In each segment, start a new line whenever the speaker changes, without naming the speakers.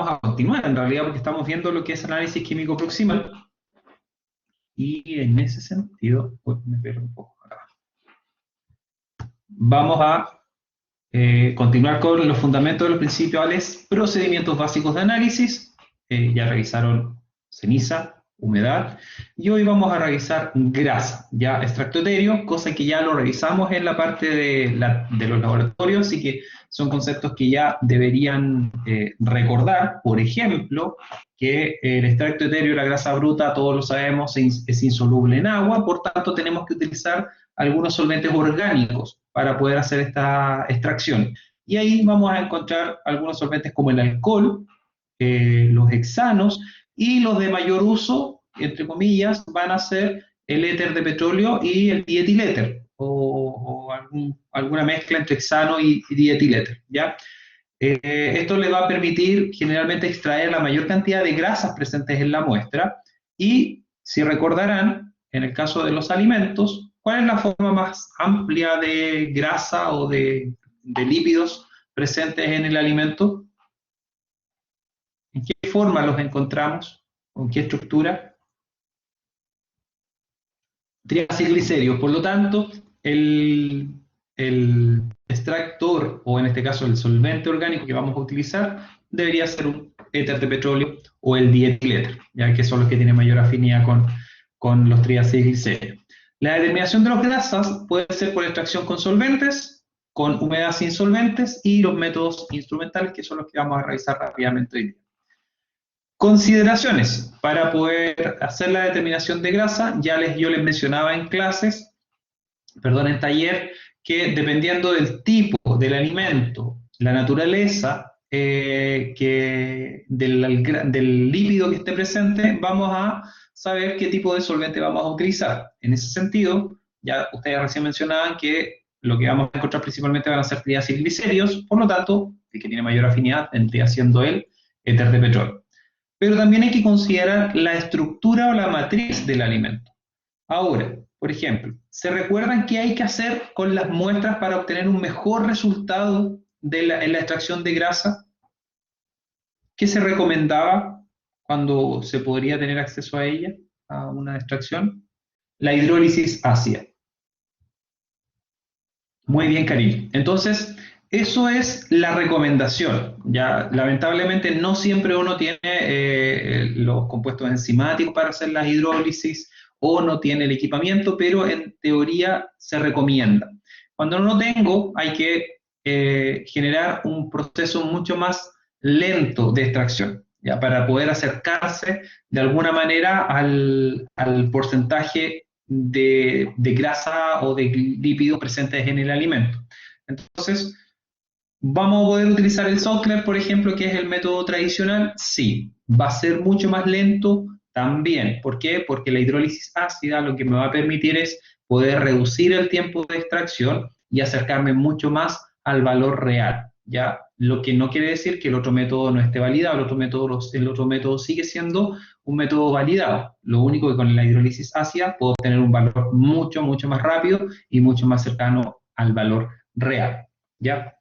vamos a continuar en realidad porque estamos viendo lo que es análisis químico proximal. Y en ese sentido, me pierdo un poco acá. Vamos a continuar con los fundamentos de los principales procedimientos básicos de análisis. Ya revisaron ceniza, humedad, y hoy vamos a revisar grasa, ya extracto etéreo, cosa que ya lo revisamos en la parte de los laboratorios, así que son conceptos que ya deberían recordar. Por ejemplo, que el extracto etéreo y la grasa bruta, todos lo sabemos, es insoluble en agua, por tanto tenemos que utilizar algunos solventes orgánicos para poder hacer esta extracción. Y ahí vamos a encontrar algunos solventes como el alcohol, los hexanos, y los de mayor uso, entre comillas, van a ser el éter de petróleo y el dietiléter, o alguna mezcla entre hexano y dietiléter, ¿ya? Esto le va a permitir generalmente extraer la mayor cantidad de grasas presentes en la muestra y, si recordarán, en el caso de los alimentos, ¿cuál es la forma más amplia de grasa o de lípidos presentes en el alimento? ¿En qué forma los encontramos? ¿Con qué estructura? Triacilglicéridos. Por lo tanto, el extractor, o en este caso el solvente orgánico que vamos a utilizar, debería ser un éter de petróleo o el dietiléter, ya que son los que tienen mayor afinidad con los triacilglicéridos. La determinación de las grasas puede ser por extracción con solventes, con humedad sin solventes y los métodos instrumentales, que son los que vamos a revisar rápidamente hoy día. Consideraciones para poder hacer la determinación de grasa. Yo les mencionaba en clases, perdón, en taller, que dependiendo del tipo del alimento, la naturaleza del lípido que esté presente, vamos a saber qué tipo de solvente vamos a utilizar. En ese sentido, ya ustedes recién mencionaban que lo que vamos a encontrar principalmente van a ser triacilglicéridos, por lo tanto, el que tiene mayor afinidad vendría siendo el éter de petróleo. Pero también hay que considerar la estructura o la matriz del alimento. Ahora, por ejemplo, ¿se recuerdan qué hay que hacer con las muestras para obtener un mejor resultado en la extracción de grasa? ¿Qué se recomendaba cuando se podría tener acceso a ella, a una extracción? La hidrólisis ácida. Muy bien, Karim. Entonces, eso es la recomendación. Ya, lamentablemente, no siempre uno tiene los compuestos enzimáticos para hacer la hidrólisis o no tiene el equipamiento, pero en teoría se recomienda. Cuando no lo tengo, hay que generar un proceso mucho más lento de extracción, ya, para poder acercarse de alguna manera al porcentaje de grasa o de lípidos presentes en el alimento. Entonces, ¿vamos a poder utilizar el Sautner, por ejemplo, que es el método tradicional? Sí. ¿Va a ser mucho más lento? También. ¿Por qué? Porque la hidrólisis ácida lo que me va a permitir es poder reducir el tiempo de extracción y acercarme mucho más al valor real, ¿ya? Lo que no quiere decir que el otro método no esté validado, el otro método sigue siendo un método validado. Lo único que con la hidrólisis ácida puedo tener un valor mucho, mucho más rápido y mucho más cercano al valor real, ¿ya?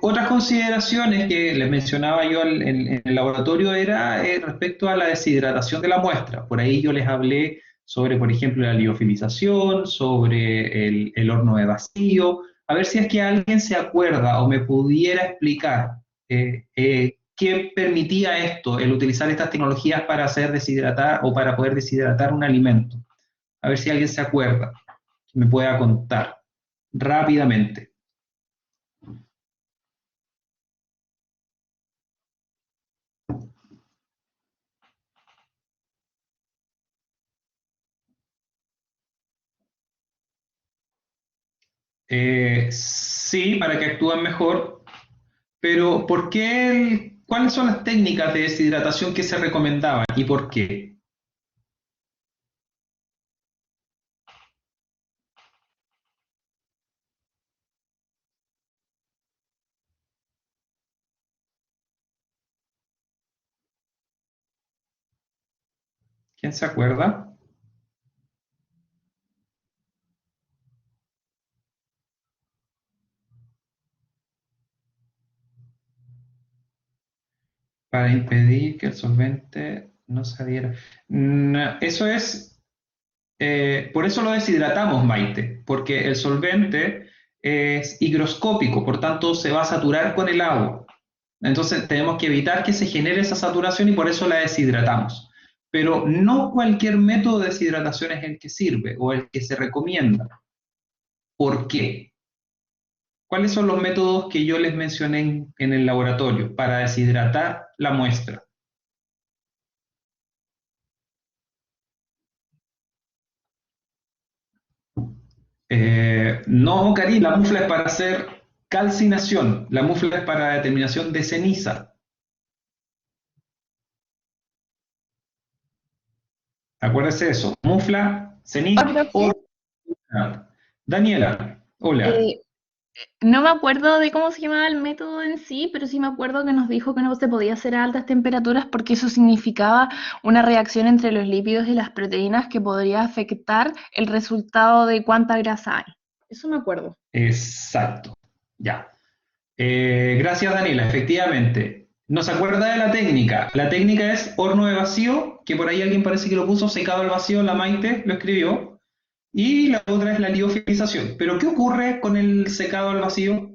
Otras consideraciones que les mencionaba yo en el laboratorio era respecto a la deshidratación de la muestra. Por ahí yo les hablé sobre, por ejemplo, la liofilización, sobre el horno de vacío. A ver si es que alguien se acuerda o me pudiera explicar qué permitía esto, el utilizar estas tecnologías para hacer deshidratar o para poder deshidratar un alimento. A ver si alguien se acuerda, que me pueda contar rápidamente. Sí, para que actúen mejor, pero ¿cuáles son las técnicas de deshidratación que se recomendaban y por qué? ¿Quién se acuerda? para impedir que el solvente no se adhiera. Eso es, por eso lo deshidratamos, Maite, porque el solvente es higroscópico, por tanto se va a saturar con el agua. Entonces tenemos que evitar que se genere esa saturación y por eso la deshidratamos. Pero no cualquier método de deshidratación es el que sirve o el que se recomienda. ¿Por qué? ¿Cuáles son los métodos que yo les mencioné en el laboratorio para deshidratar la muestra? No, Karim, la mufla es para hacer calcinación, la mufla es para determinación de ceniza. Acuérdese de eso, mufla, ceniza
Ah,
o...
profe,
Daniela, hola.
eh, no me acuerdo de cómo se llamaba el método en sí, pero sí me acuerdo que nos dijo que no se podía hacer a altas temperaturas porque eso significaba una reacción entre los lípidos y las proteínas que podría afectar el resultado de cuánta grasa hay. Eso me acuerdo.
Exacto, ya. Gracias, Daniela. Efectivamente, nos acuerda de la técnica. La técnica es horno de vacío, que por ahí alguien parece que lo puso secado al vacío, la Maite lo escribió. Y la otra es la liofilización. Pero ¿qué ocurre con el secado al vacío,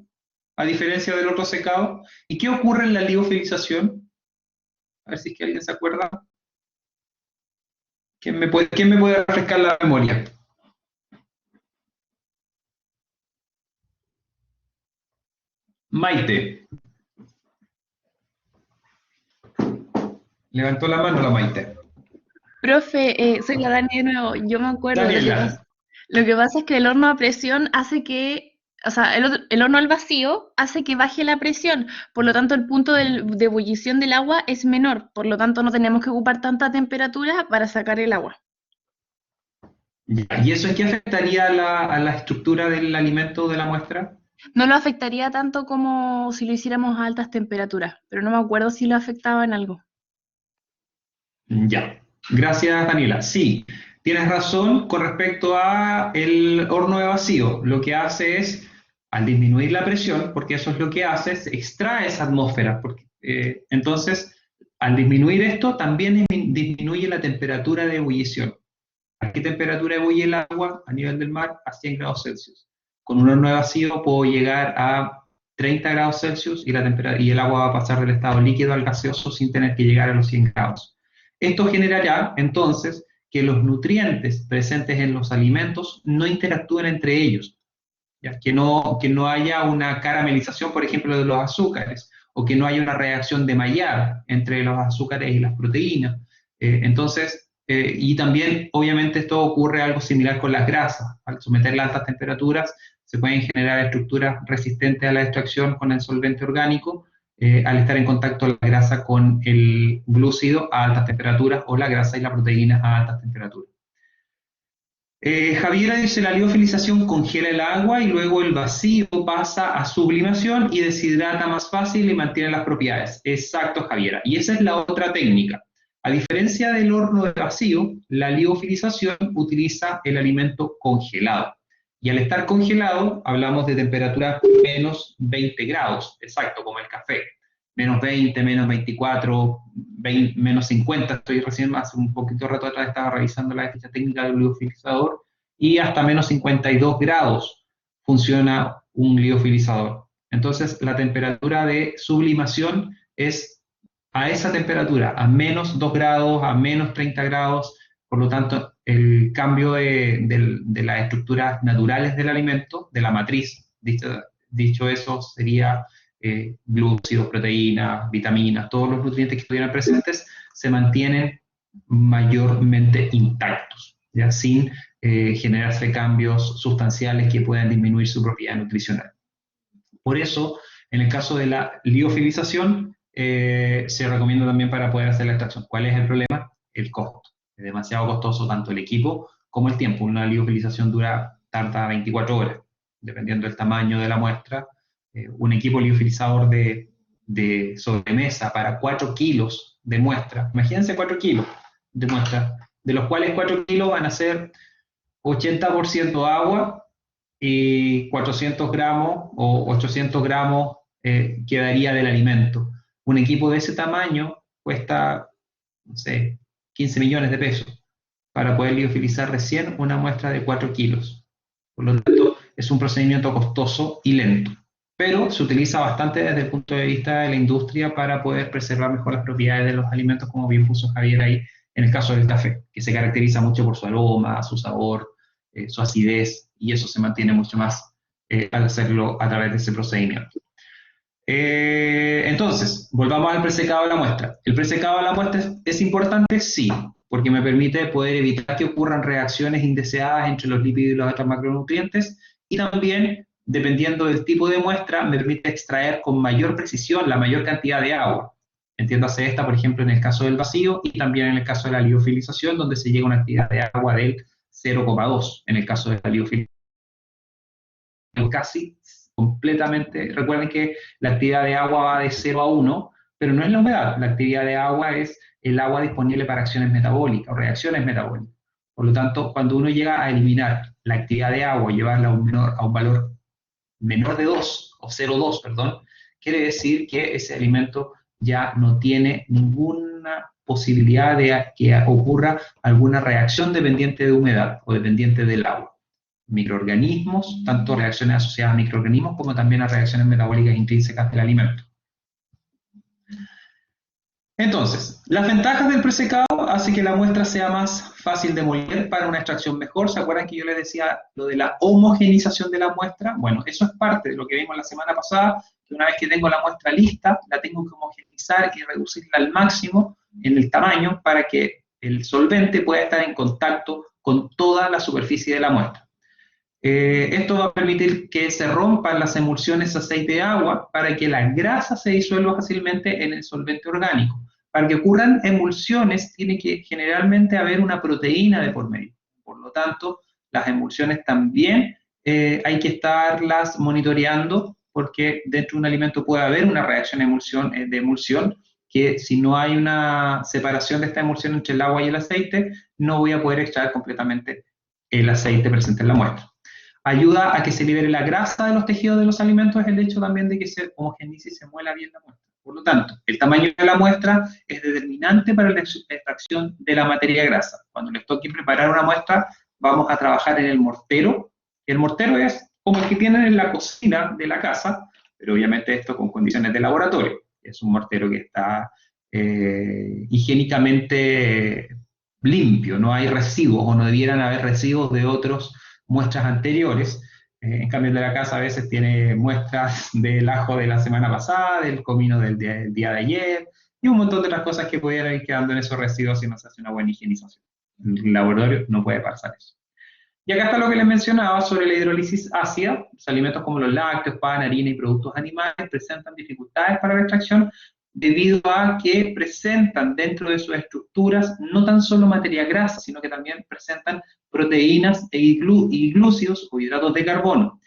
a diferencia del otro secado? ¿Y qué ocurre en la liofilización? A ver si es que alguien se acuerda. Quién me puede refrescar la memoria? Maite. Levantó la mano la Maite.
Profe, soy la Dani de nuevo. Yo me acuerdo,
Daniela.
lo que pasa es que el horno a presión hace que, o sea, el horno al vacío hace que baje la presión, por lo tanto el punto de ebullición del agua es menor, por lo tanto no tenemos que ocupar tanta temperatura para sacar el agua.
Ya, ¿y eso es que afectaría a la estructura del alimento de la muestra?
No lo afectaría tanto como si lo hiciéramos a altas temperaturas, pero no me acuerdo si lo afectaba en algo.
Ya, gracias Daniela. Sí, tienes razón con respecto a el horno de vacío. Lo que hace es, al disminuir la presión, porque eso es lo que hace, es extrae esa atmósfera. Entonces, al disminuir esto, también disminuye la temperatura de ebullición. ¿A qué temperatura ebulle el agua a nivel del mar? A 100 grados Celsius. Con un horno de vacío puedo llegar a 30 grados Celsius y el agua va a pasar del estado líquido al gaseoso sin tener que llegar a los 100 grados. Esto generará entonces que los nutrientes presentes en los alimentos no interactúen entre ellos, ¿ya? Que no haya una caramelización, por ejemplo, de los azúcares, o que no haya una reacción de Maillard entre los azúcares y las proteínas. Y también, obviamente, esto ocurre algo similar con las grasas. Al someterlas a altas temperaturas, se pueden generar estructuras resistentes a la extracción con el solvente orgánico, al estar en contacto la grasa con el glúcido a altas temperaturas o la grasa y la proteína a altas temperaturas. Javiera dice, la liofilización congela el agua y luego el vacío pasa a sublimación y deshidrata más fácil y mantiene las propiedades. Exacto, Javiera. Y esa es la otra técnica. A diferencia del horno de vacío, la liofilización utiliza el alimento congelado. Y al estar congelado, hablamos de temperatura menos 20 grados, exacto, como el café. Menos 20, menos 24, 20, menos 50. Estoy recién, hace un poquito rato atrás, estaba revisando la ficha técnica del liofilizador y hasta menos 52 grados funciona un liofilizador. Entonces, la temperatura de sublimación es a esa temperatura, a menos 2 grados, a menos 30 grados. Por lo tanto, el cambio de las estructuras naturales del alimento, de la matriz, dicho eso, sería glúcidos, proteínas, vitaminas, todos los nutrientes que estuvieran presentes se mantienen mayormente intactos, ya sin generarse cambios sustanciales que puedan disminuir su propiedad nutricional. Por eso, en el caso de la liofilización, se recomienda también para poder hacer la extracción. ¿Cuál es el problema? El costo. Es demasiado costoso tanto el equipo como el tiempo. Una liofilización tarda 24 horas, dependiendo del tamaño de la muestra. Un equipo liofilizador de sobremesa para 4 kilos de muestra, imagínense 4 kilos de muestra, de los cuales 4 kilos van a ser 80% agua y 400 gramos o 800 gramos quedaría del alimento. Un equipo de ese tamaño cuesta, no sé, 15 millones de pesos para poder liofilizar recién una muestra de 4 kilos. Por lo tanto, es un procedimiento costoso y lento, pero se utiliza bastante desde el punto de vista de la industria para poder preservar mejor las propiedades de los alimentos, como bien puso Javier ahí, en el caso del café, que se caracteriza mucho por su aroma, su sabor, su acidez, y eso se mantiene mucho más al hacerlo a través de ese procedimiento. Entonces, volvamos al presecado de la muestra. ¿El presecado de la muestra es importante? Sí, porque me permite poder evitar que ocurran reacciones indeseadas entre los lípidos y los otros macronutrientes, y también, dependiendo del tipo de muestra, me permite extraer con mayor precisión la mayor cantidad de agua. Entiéndase esta, por ejemplo, en el caso del vacío y también en el caso de la liofilización, donde se llega a una cantidad de agua del 0,2 en el caso de la liofilización. Casi completamente, recuerden que la actividad de agua va de 0 a 1, pero no es la humedad, la actividad de agua es el agua disponible para acciones metabólicas o reacciones metabólicas. Por lo tanto, cuando uno llega a eliminar la actividad de agua y llevarla a un valor menor de 2, o 0,2, perdón, quiere decir que ese alimento ya no tiene ninguna posibilidad de que ocurra alguna reacción dependiente de humedad o dependiente del agua. Microorganismos, tanto reacciones asociadas a microorganismos como también a reacciones metabólicas intrínsecas del alimento. Entonces, las ventajas del presecado hacen que la muestra sea más fácil de moler para una extracción mejor. ¿Se acuerdan que yo les decía lo de la homogenización de la muestra? Bueno, eso es parte de lo que vimos la semana pasada, que una vez que tengo la muestra lista, la tengo que homogenizar y reducirla al máximo en el tamaño para que el solvente pueda estar en contacto con toda la superficie de la muestra. Esto va a permitir que se rompan las emulsiones aceite-agua para que la grasa se disuelva fácilmente en el solvente orgánico. Para que ocurran emulsiones, tiene que generalmente haber una proteína de por medio. Por lo tanto, las emulsiones también hay que estarlas monitoreando, porque dentro de un alimento puede haber una reacción de emulsión, que si no hay una separación de esta emulsión entre el agua y el aceite, no voy a poder extraer completamente el aceite presente en la muestra. Ayuda a que se libere la grasa de los tejidos de los alimentos, es el hecho también de que se homogenice y se muela bien la muestra. Por lo tanto, el tamaño de la muestra es determinante para la extracción de la materia grasa. Cuando les toque preparar una muestra, vamos a trabajar en el mortero. El mortero es como el que tienen en la cocina de la casa, pero obviamente esto con condiciones de laboratorio. Es un mortero que está higiénicamente limpio, no hay residuos o no debieran haber residuos de otros muestras anteriores. En cambio, el de la casa a veces tiene muestras del ajo de la semana pasada, del comino del día de ayer, y un montón de otras cosas que pudieran ir quedando en esos residuos si no se hace una buena higienización. En el laboratorio no puede pasar eso. Y acá está lo que les mencionaba sobre la hidrólisis ácida. Los alimentos como los lácteos, pan, harina y productos animales presentan dificultades para la extracción debido a que presentan dentro de sus estructuras no tan solo materia grasa, sino que también presentan proteínas y glúcidos o hidratos de carbono.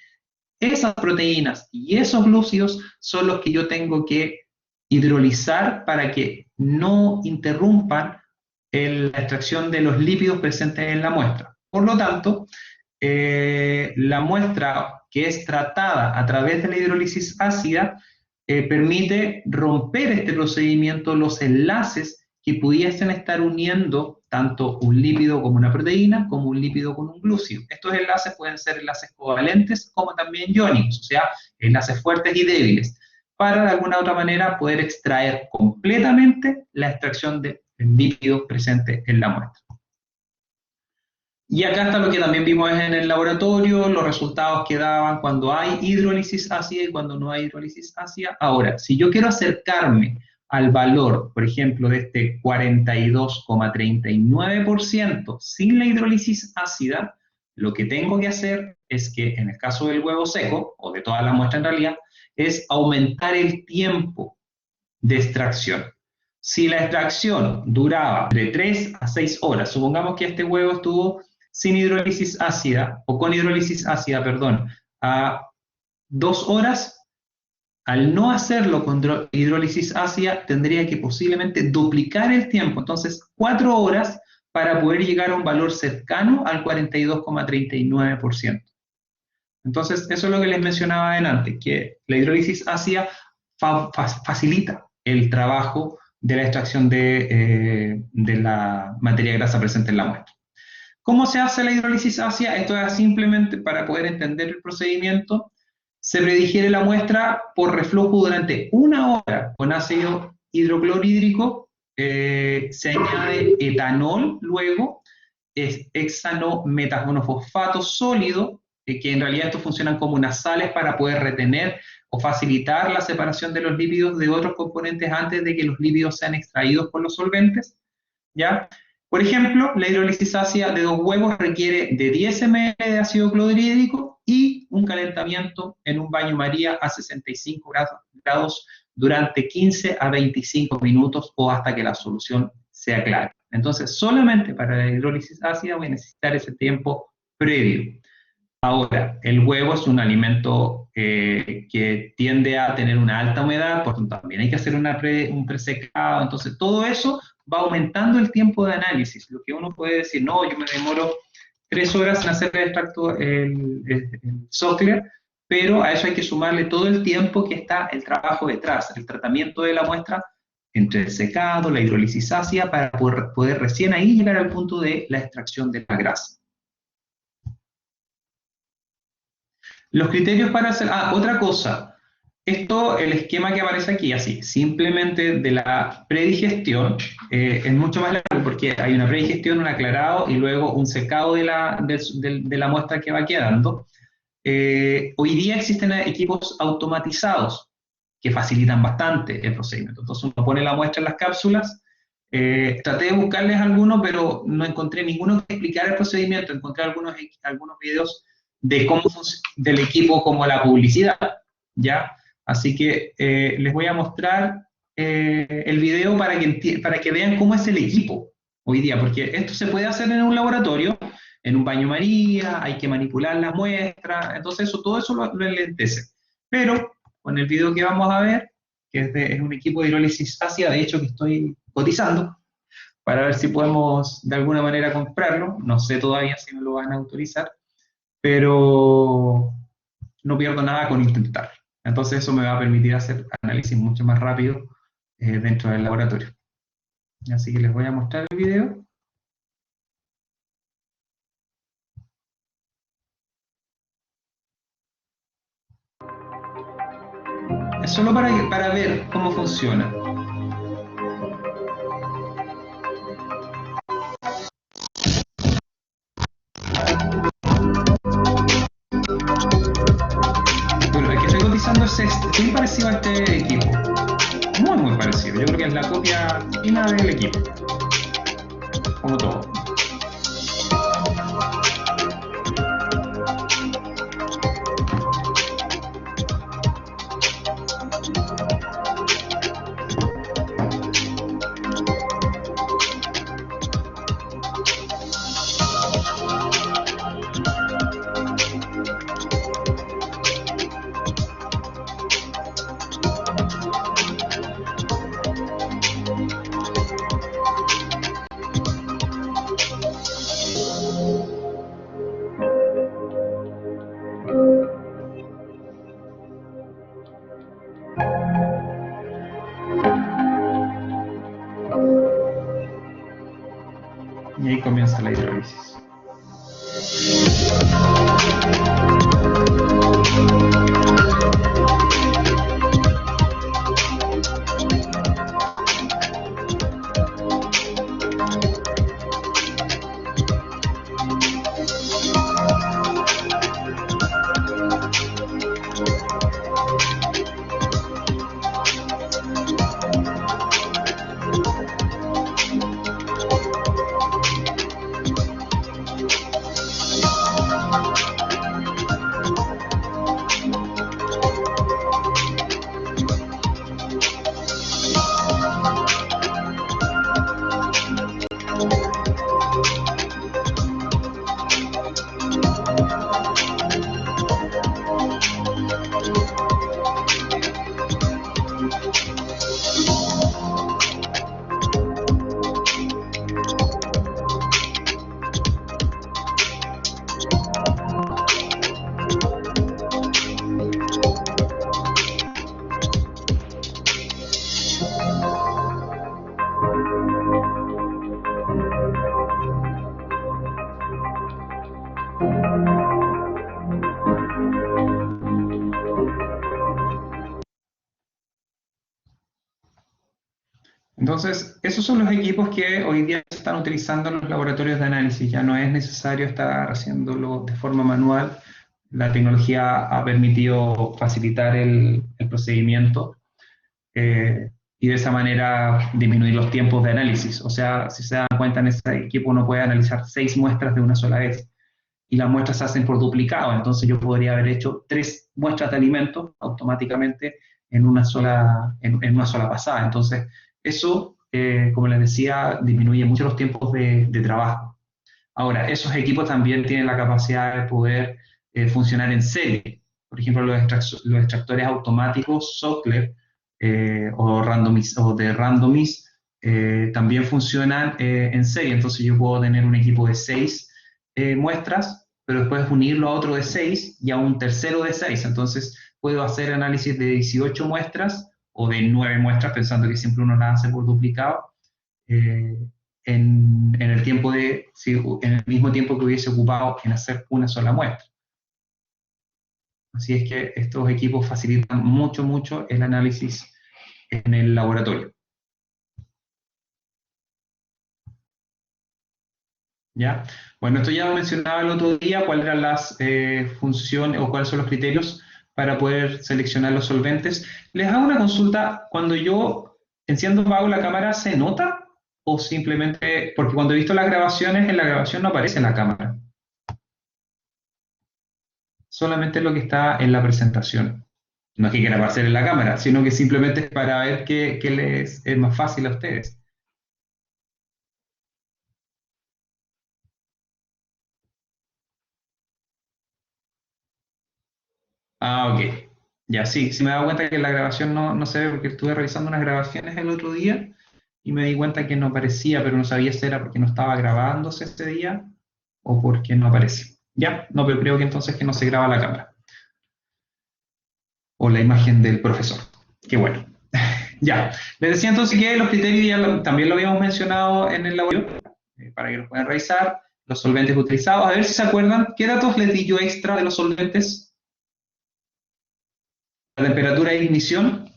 Esas proteínas y esos glúcidos son los que yo tengo que hidrolizar para que no interrumpan la extracción de los lípidos presentes en la muestra. Por lo tanto, la muestra que es tratada a través de la hidrólisis ácida permite romper este procedimiento, los enlaces que pudiesen estar uniendo tanto un lípido como una proteína, como un lípido con un glúcido. Estos enlaces pueden ser enlaces covalentes como también iónicos, o sea, enlaces fuertes y débiles, para de alguna u otra manera poder extraer completamente la extracción del lípido presente en la muestra. Y acá está lo que también vimos en el laboratorio, los resultados que daban cuando hay hidrólisis ácida y cuando no hay hidrólisis ácida. Ahora, si yo quiero acercarme al valor, por ejemplo, de este 42,39% sin la hidrólisis ácida, lo que tengo que hacer es que, en el caso del huevo seco, o de toda la muestra en realidad, es aumentar el tiempo de extracción. Si la extracción duraba de 3 a 6 horas, supongamos que este huevo estuvo sin hidrólisis ácida, o con hidrólisis ácida, perdón, a 2 horas, al no hacerlo con hidrólisis ácida, tendría que posiblemente duplicar el tiempo, entonces 4 horas para poder llegar a un valor cercano al 42,39%. Entonces, eso es lo que les mencionaba adelante, que la hidrólisis ácida facilita el trabajo de la extracción de la materia grasa presente en la muestra. ¿Cómo se hace la hidrólisis ácida? Esto es simplemente para poder entender el procedimiento. Se predigiere la muestra por reflujo durante 1 hora con ácido hidroclorhídrico, se añade etanol luego, es hexanometanofosfato sólido, que en realidad estos funcionan como unas sales para poder retener o facilitar la separación de los lípidos de otros componentes antes de que los lípidos sean extraídos por los solventes, ¿ya? Por ejemplo, la hidrólisis ácida de 2 huevos requiere de 10 ml de ácido clorhídrico y un calentamiento en un baño María a 65 grados durante 15 a 25 minutos o hasta que la solución sea clara. Entonces, solamente para la hidrólisis ácida voy a necesitar ese tiempo previo. Ahora, el huevo es un alimento que tiende a tener una alta humedad, por tanto también hay que hacer un presecado, entonces todo eso va aumentando el tiempo de análisis. Lo que uno puede decir, no, yo me demoro 3 horas en hacer el extracto, el Sockler, pero a eso hay que sumarle todo el tiempo que está el trabajo detrás, el tratamiento de la muestra entre el secado, la hidrólisis ácida, para poder recién ahí llegar al punto de la extracción de la grasa. Los criterios para hacer... otra cosa. Esto, el esquema que aparece aquí, así, simplemente de la predigestión, es mucho más largo porque hay una predigestión, un aclarado y luego un secado de la muestra que va quedando. Hoy día existen equipos automatizados que facilitan bastante el procedimiento. Entonces uno pone la muestra en las cápsulas. Traté de buscarles algunos, pero no encontré ninguno que explicara el procedimiento. Encontré algunos videos de cómo del equipo como la publicidad, ¿ya? Así que les voy a mostrar el video para que vean cómo es el equipo hoy día, porque esto se puede hacer en un laboratorio, en un baño María, hay que manipular la muestra, entonces todo eso lo enlentece. Pero con el video que vamos a ver, que es un equipo de hidrólisis ácida, de hecho que estoy cotizando, para ver si podemos de alguna manera comprarlo, no sé todavía si me lo van a autorizar, pero no pierdo nada con intentar. Entonces eso me va a permitir hacer análisis mucho más rápido dentro del laboratorio. Así que les voy a mostrar el video. Es solo para ver cómo funciona. Bueno, el que estoy cotizando es muy parecido a este equipo. Muy parecido. Yo creo que es la copia fina del equipo. Como todo. Y ahí comienza la hidrólisis. Entonces, esos son los equipos que hoy día se están utilizando en los laboratorios de análisis. Ya no es necesario estar haciéndolo de forma manual. La tecnología ha permitido facilitar el procedimiento y de esa manera disminuir los tiempos de análisis. O sea, si se dan cuenta, en ese equipo uno puede analizar 6 muestras de una sola vez y las muestras se hacen por duplicado. Entonces yo podría haber hecho 3 muestras de alimentos automáticamente en una sola pasada. Entonces, eso, como les decía, disminuye mucho los tiempos de trabajo. Ahora, esos equipos también tienen la capacidad de poder funcionar en serie. Por ejemplo, los extractores automáticos Sockler o de Randomis también funcionan en serie. Entonces yo puedo tener un equipo de 6 muestras, pero después unirlo a otro de 6 y a un tercero de 6. Entonces puedo hacer análisis de 18 muestras o de 9 muestras, pensando que siempre uno las hace por duplicado, eh, en el tiempo sí, en el mismo tiempo que hubiese ocupado en hacer una sola muestra. Así es que estos equipos facilitan mucho, mucho el análisis en el laboratorio. ¿Ya? Bueno, esto ya lo mencionaba el otro día, cuáles eran las funciones o cuáles son los criterios para poder seleccionar los solventes. Les hago una consulta, cuando yo enciendo o apago la cámara, ¿se nota? ¿O simplemente, porque cuando he visto las grabaciones, en la grabación no aparece la cámara, solamente lo que está en la presentación? No es que quiera aparecer en la cámara, sino que simplemente es para ver qué les es más fácil a ustedes. Ah, ok. Ya, sí, sí me he dado cuenta que la grabación no se ve porque estuve revisando unas grabaciones el otro día y me di cuenta que no aparecía, pero no sabía si era porque no estaba grabándose este día o porque no aparece. Ya, no, pero creo que entonces que no se graba la cámara o la imagen del profesor. Qué bueno. Ya, les decía entonces que los criterios también lo habíamos mencionado en el laboratorio, para que los puedan revisar, los solventes utilizados. A ver si se acuerdan, ¿qué datos les di yo extra de los solventes? La temperatura de ignición.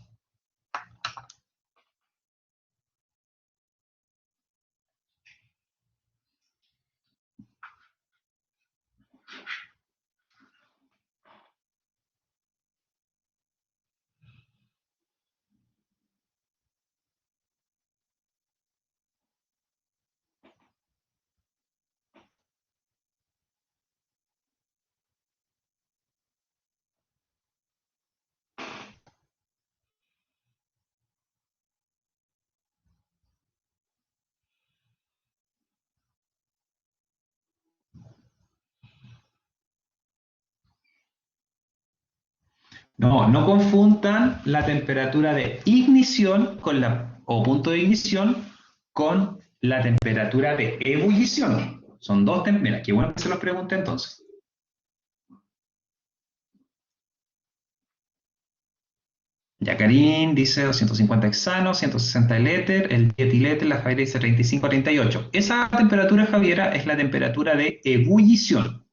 No, no confundan la temperatura de ignición o punto de ignición con la temperatura de ebullición. Son dos temperaturas. Mira, qué bueno que se los pregunte entonces. Yacarín dice 250 hexano, 160 el éter, el dietiléter, la Javiera dice 35 a 38. Esa temperatura, Javiera, es la temperatura de ebullición.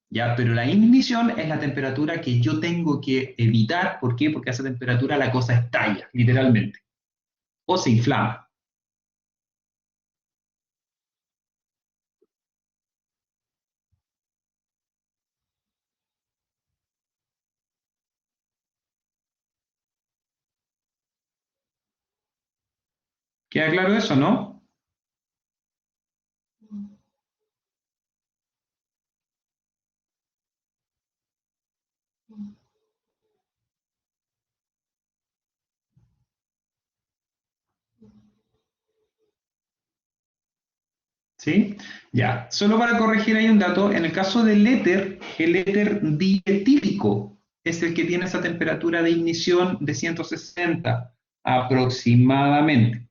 ¿Ya? Pero la ignición es la temperatura que yo tengo que evitar. ¿Por qué? Porque a esa temperatura la cosa estalla, literalmente, o se inflama. ¿Queda claro eso, no? ¿Sí? Ya, solo para corregir hay un dato, en el caso del éter, el éter dietílico es el que tiene esa temperatura de ignición de 160 aproximadamente,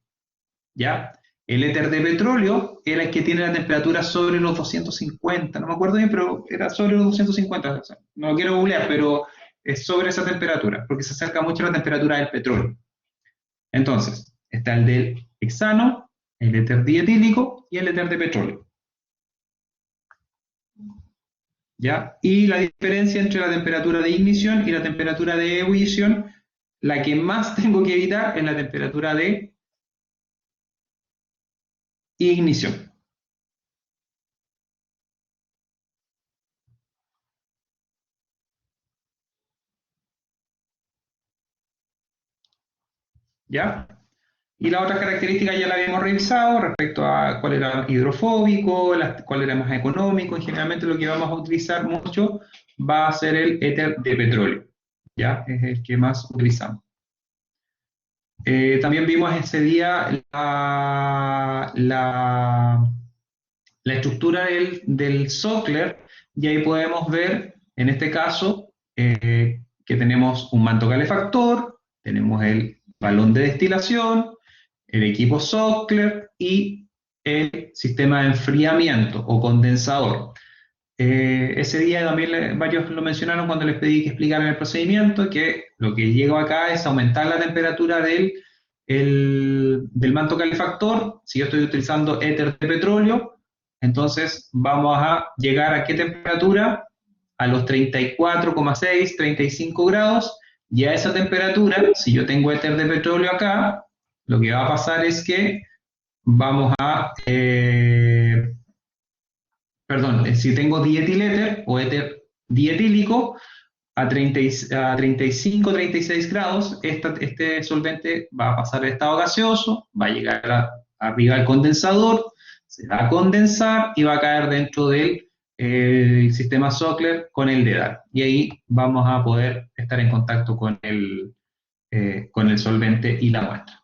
¿ya? El éter de petróleo era el que tiene la temperatura sobre los 250, no me acuerdo bien, pero era sobre los 250, o sea, no lo quiero googlear, pero es sobre esa temperatura, porque se acerca mucho a la temperatura del petróleo. Entonces, está el del hexano, el éter dietílico y el éter de petróleo. ¿Ya? Y la diferencia entre la temperatura de ignición y la temperatura de ebullición, la que más tengo que evitar es la temperatura de ignición. ¿Ya? Y la otra característica ya la habíamos revisado respecto a cuál era hidrofóbico, cuál era más económico, y generalmente lo que vamos a utilizar mucho va a ser el éter de petróleo, ¿ya? Es el que más utilizamos. También vimos ese día la estructura del Sockler, y ahí podemos ver, en este caso, que tenemos un manto calefactor, tenemos el balón de destilación, el equipo Sockler y el sistema de enfriamiento o condensador. Ese día también varios lo mencionaron cuando les pedí que explicaran el procedimiento, que lo que llega acá es aumentar la temperatura del manto calefactor. Si yo estoy utilizando éter de petróleo, entonces vamos a llegar a qué temperatura, a los 34,6, 35 grados, y a esa temperatura, si yo tengo éter de petróleo acá, lo que va a pasar es que vamos a perdón, si tengo dietiléter o éter dietílico a 35, 36 grados, este solvente va a pasar de estado gaseoso, va a llegar arriba al condensador, se va a condensar y va a caer dentro del sistema Sockler con el dedal. Y ahí vamos a poder estar en contacto con el solvente y la muestra.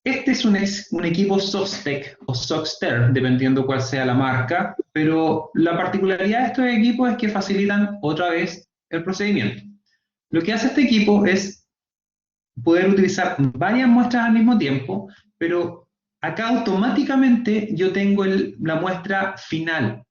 Este es un equipo Sockstech o Sockster, dependiendo cuál sea la marca, pero la particularidad de estos equipos es que facilitan otra vez el procedimiento. Lo que hace este equipo es poder utilizar varias muestras al mismo tiempo, pero acá automáticamente yo tengo la muestra final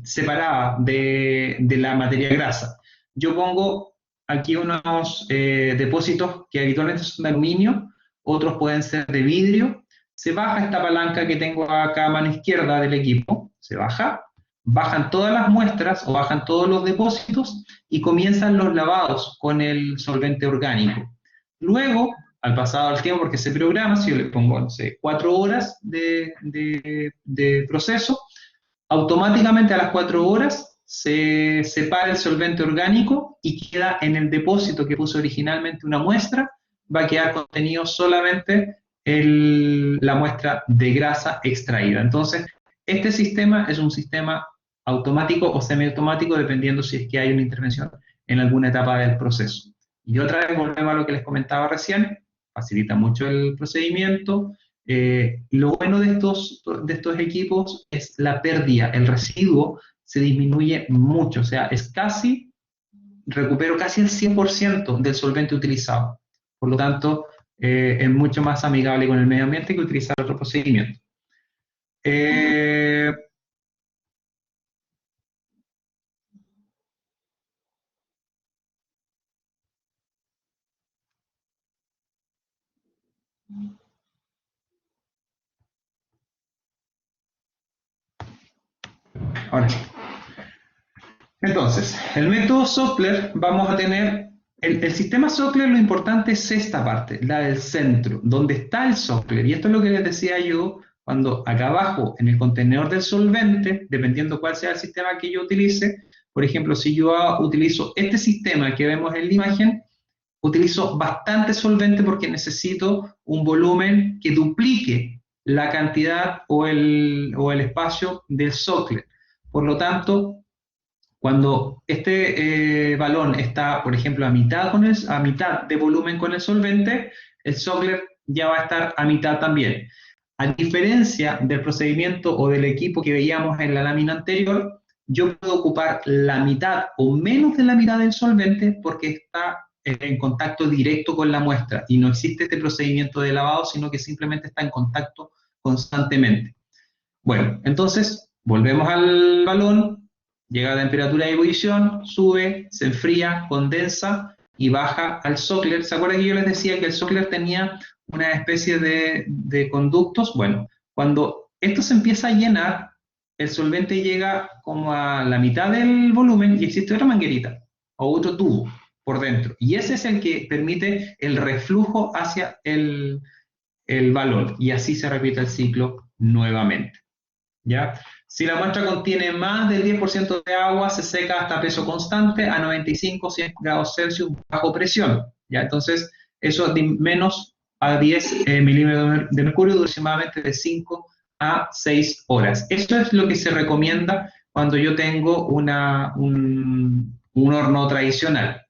separada de la materia grasa. Yo pongo aquí unos depósitos que habitualmente son de aluminio, otros pueden ser de vidrio. Se baja esta palanca que tengo acá a mano izquierda del equipo, se baja, bajan todas las muestras o bajan todos los depósitos y comienzan los lavados con el solvente orgánico. Luego, al pasado el tiempo, porque se programa, si yo le pongo, no sé, 4 horas de proceso, automáticamente a las 4 horas se separa el solvente orgánico y queda en el depósito que puso originalmente una muestra, va a quedar contenido solamente la muestra de grasa extraída. Entonces, este sistema es un sistema automático o semiautomático, dependiendo si es que hay una intervención en alguna etapa del proceso. Y otra vez volvemos a lo que les comentaba recién, facilita mucho el procedimiento. Lo bueno de estos equipos es la pérdida, el residuo se disminuye mucho, o sea, recupero casi el 100% del solvente utilizado. Por lo tanto, es mucho más amigable con el medio ambiente que utilizar otro procedimiento. Ahora sí. Entonces, el método Sockler, vamos a tener, el sistema Sockler, lo importante es esta parte, la del centro, donde está el Sockler. Y esto es lo que les decía yo, cuando acá abajo, en el contenedor del solvente, dependiendo cuál sea el sistema que yo utilice, por ejemplo, si yo utilizo este sistema que vemos en la imagen, utilizo bastante solvente porque necesito un volumen que duplique la cantidad o el espacio del Sockler. Por lo tanto, cuando este balón está, por ejemplo, a mitad de volumen con el solvente, el Sockler ya va a estar a mitad también. A diferencia del procedimiento o del equipo que veíamos en la lámina anterior, yo puedo ocupar la mitad o menos de la mitad del solvente porque está en contacto directo con la muestra y no existe este procedimiento de lavado, sino que simplemente está en contacto constantemente. Bueno, entonces volvemos al balón, llega a temperatura de ebullición, sube, se enfría, condensa y baja al Sockler. ¿Se acuerdan que yo les decía que el Sockler tenía una especie de conductos? Bueno, cuando esto se empieza a llenar, el solvente llega como a la mitad del volumen y existe otra manguerita o otro tubo por dentro. Y ese es el que permite el reflujo hacia el balón, y así se repite el ciclo nuevamente, ¿ya? Si la muestra contiene más del 10% de agua, se seca hasta peso constante a 95-100 grados Celsius bajo presión, ¿ya? Entonces, eso de menos a 10 milímetros de mercurio aproximadamente de 5 a 6 horas. Esto es lo que se recomienda cuando yo tengo un horno tradicional.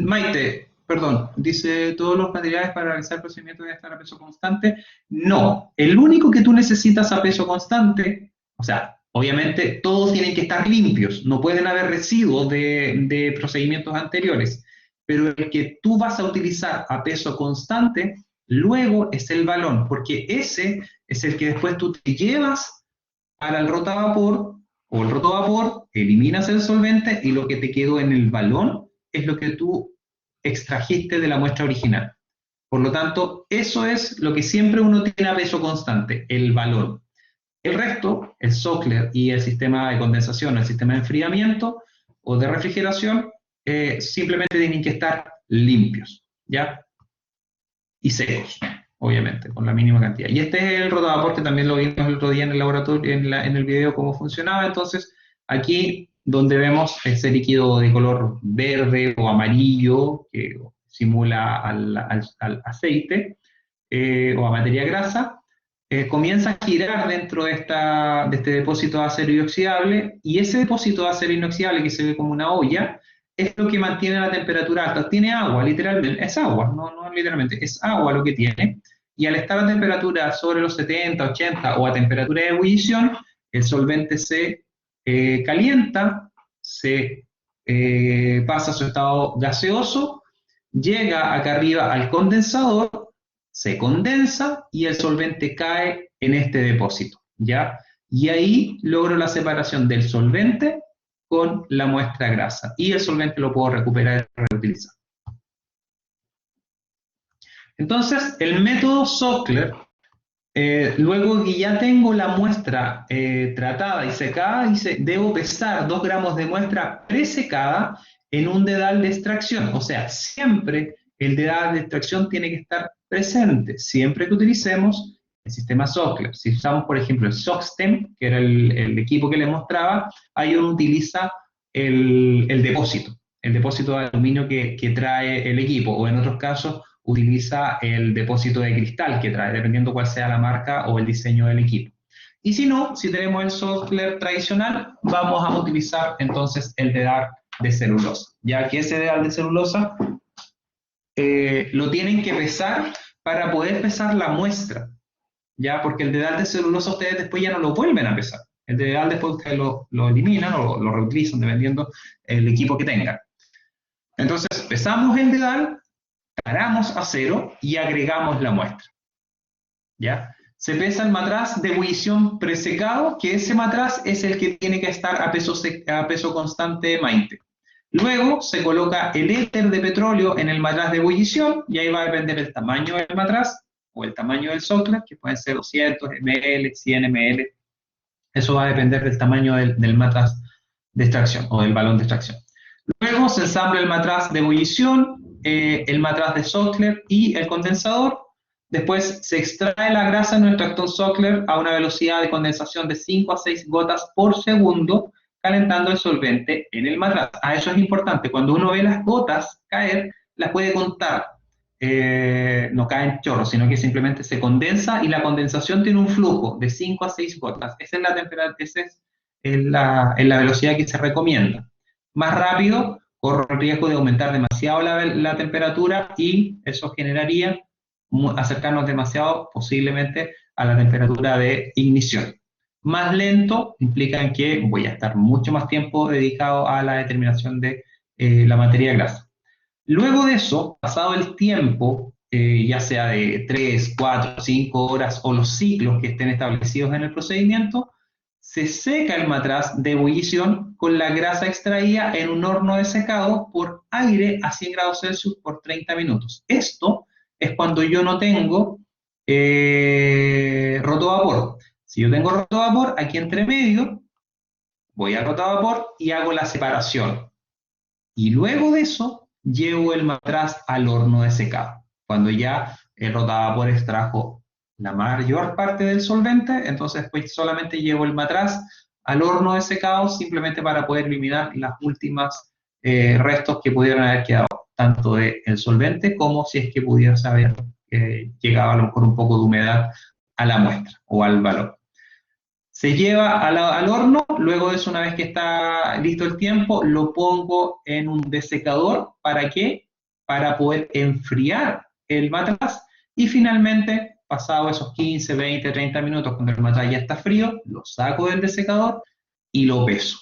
Maite, perdón, dice todos los materiales para realizar el procedimiento deben estar a peso constante. No, el único que tú necesitas a peso constante, o sea, obviamente todos tienen que estar limpios, no pueden haber residuos de procedimientos anteriores, pero el que tú vas a utilizar a peso constante, luego es el balón, porque ese es el que después tú te llevas para el rotavapor o el rotovapor, eliminas el solvente y lo que te quedó en el balón es lo que tú extrajiste de la muestra original. Por lo tanto, eso es lo que siempre uno tiene a peso constante, el balón. El resto, el Sockler y el sistema de condensación, el sistema de enfriamiento o de refrigeración, simplemente tienen que estar limpios, ¿ya? Y secos, obviamente, con la mínima cantidad. Y este es el rotavapor que también lo vimos el otro día en el laboratorio, en el video, cómo funcionaba. Entonces, aquí donde vemos ese líquido de color verde o amarillo que simula al aceite o a materia grasa, comienza a girar dentro de este depósito de acero inoxidable, y ese depósito de acero inoxidable que se ve como una olla, es lo que mantiene la temperatura alta. Tiene agua, literalmente, es agua, no literalmente, es agua lo que tiene, y al estar a temperatura sobre los 70, 80 o a temperatura de ebullición, el solvente se calienta, se pasa a su estado gaseoso, llega acá arriba al condensador, se condensa y el solvente cae en este depósito, ¿ya? Y ahí logro la separación del solvente con la muestra grasa y el solvente lo puedo recuperar y reutilizar. Entonces, el método Sockler, luego que ya tengo la muestra tratada y secada, dice, debo pesar 2 gramos de muestra presecada en un dedal de extracción. O sea, siempre el dedal de extracción tiene que estar presente, siempre que utilicemos el sistema Sockler. Si usamos, por ejemplo, el Sockstem, que era el equipo que les mostraba, ahí uno utiliza el depósito de aluminio que trae el equipo, o en otros casos utiliza el depósito de cristal que trae, dependiendo cuál sea la marca o el diseño del equipo. Y si no, si tenemos el Sockler tradicional, vamos a utilizar entonces el dedal de celulosa, ya que ese dedal de celulosa lo tienen que pesar para poder pesar la muestra, ya, porque el dedal de celulosa ustedes después ya no lo vuelven a pesar. El dedal después ustedes lo eliminan o lo reutilizan, dependiendo el equipo que tengan. Entonces, pesamos el dedal, paramos a cero y agregamos la muestra, ¿ya? Se pesa el matraz de ebullición presecado, que ese matraz es el que tiene que estar a peso constante Mainte. Luego se coloca el éter de petróleo en el matraz de ebullición y ahí va a depender el tamaño del matraz o el tamaño del Sockler, que pueden ser 200 ml, 100 ml. Eso va a depender del tamaño del matraz de extracción o del balón de extracción. Luego se ensambla el matraz de ebullición, el matraz de Sockler y el condensador. Después se extrae la grasa en nuestro extractor Sockler a una velocidad de condensación de 5 a 6 gotas por segundo, calentando el solvente en el matraz. Eso es importante. Cuando uno ve las gotas caer, las puede contar. No caen chorros, sino que simplemente se condensa y la condensación tiene un flujo de 5 a 6 gotas. Esa es la temperatura, esa es la velocidad que se recomienda. Más rápido, corro el riesgo de aumentar demasiado la temperatura y eso generaría acercarnos demasiado posiblemente a la temperatura de ignición. Más lento implica que voy a estar mucho más tiempo dedicado a la determinación de la materia grasa. Luego de eso, pasado el tiempo, ya sea de 3, 4, 5 horas o los ciclos que estén establecidos en el procedimiento, se seca el matraz de ebullición con la grasa extraída en un horno de secado por aire a 100 grados Celsius por 30 minutos. Esto es cuando yo no tengo rotovapor. Si yo tengo rotovapor, aquí entre medio, voy a rotovapor y hago la separación. Y luego de eso, llevo el matraz al horno de secado. Cuando ya el rotavapor extrajo la mayor parte del solvente, entonces pues solamente llevo el matraz al horno de secado simplemente para poder eliminar las últimas restos que pudieran haber quedado, tanto del solvente como si es que pudiera haber llegado a lo mejor un poco de humedad a la muestra o al balón. Se lleva al horno, luego de eso, una vez que está listo el tiempo, lo pongo en un desecador. ¿Para qué? Para poder enfriar el matraz y finalmente, pasado esos 15, 20, 30 minutos, cuando el matraz ya está frío, lo saco del desecador y lo peso.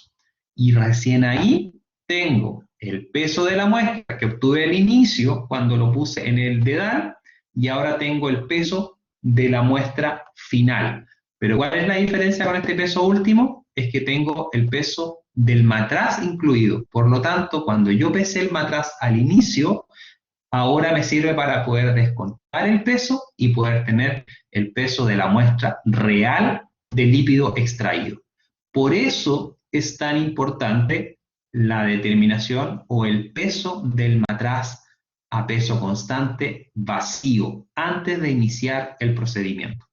Y recién ahí tengo el peso de la muestra que obtuve al inicio cuando lo puse en el dedal y ahora tengo el peso de la muestra final. Pero ¿cuál es la diferencia con este peso último? Es que tengo el peso del matraz incluido. Por lo tanto, cuando yo pesé el matraz al inicio, ahora me sirve para poder descontar el peso y poder tener el peso de la muestra real de líquido extraído. Por eso es tan importante la determinación o el peso del matraz a peso constante vacío antes de iniciar el procedimiento.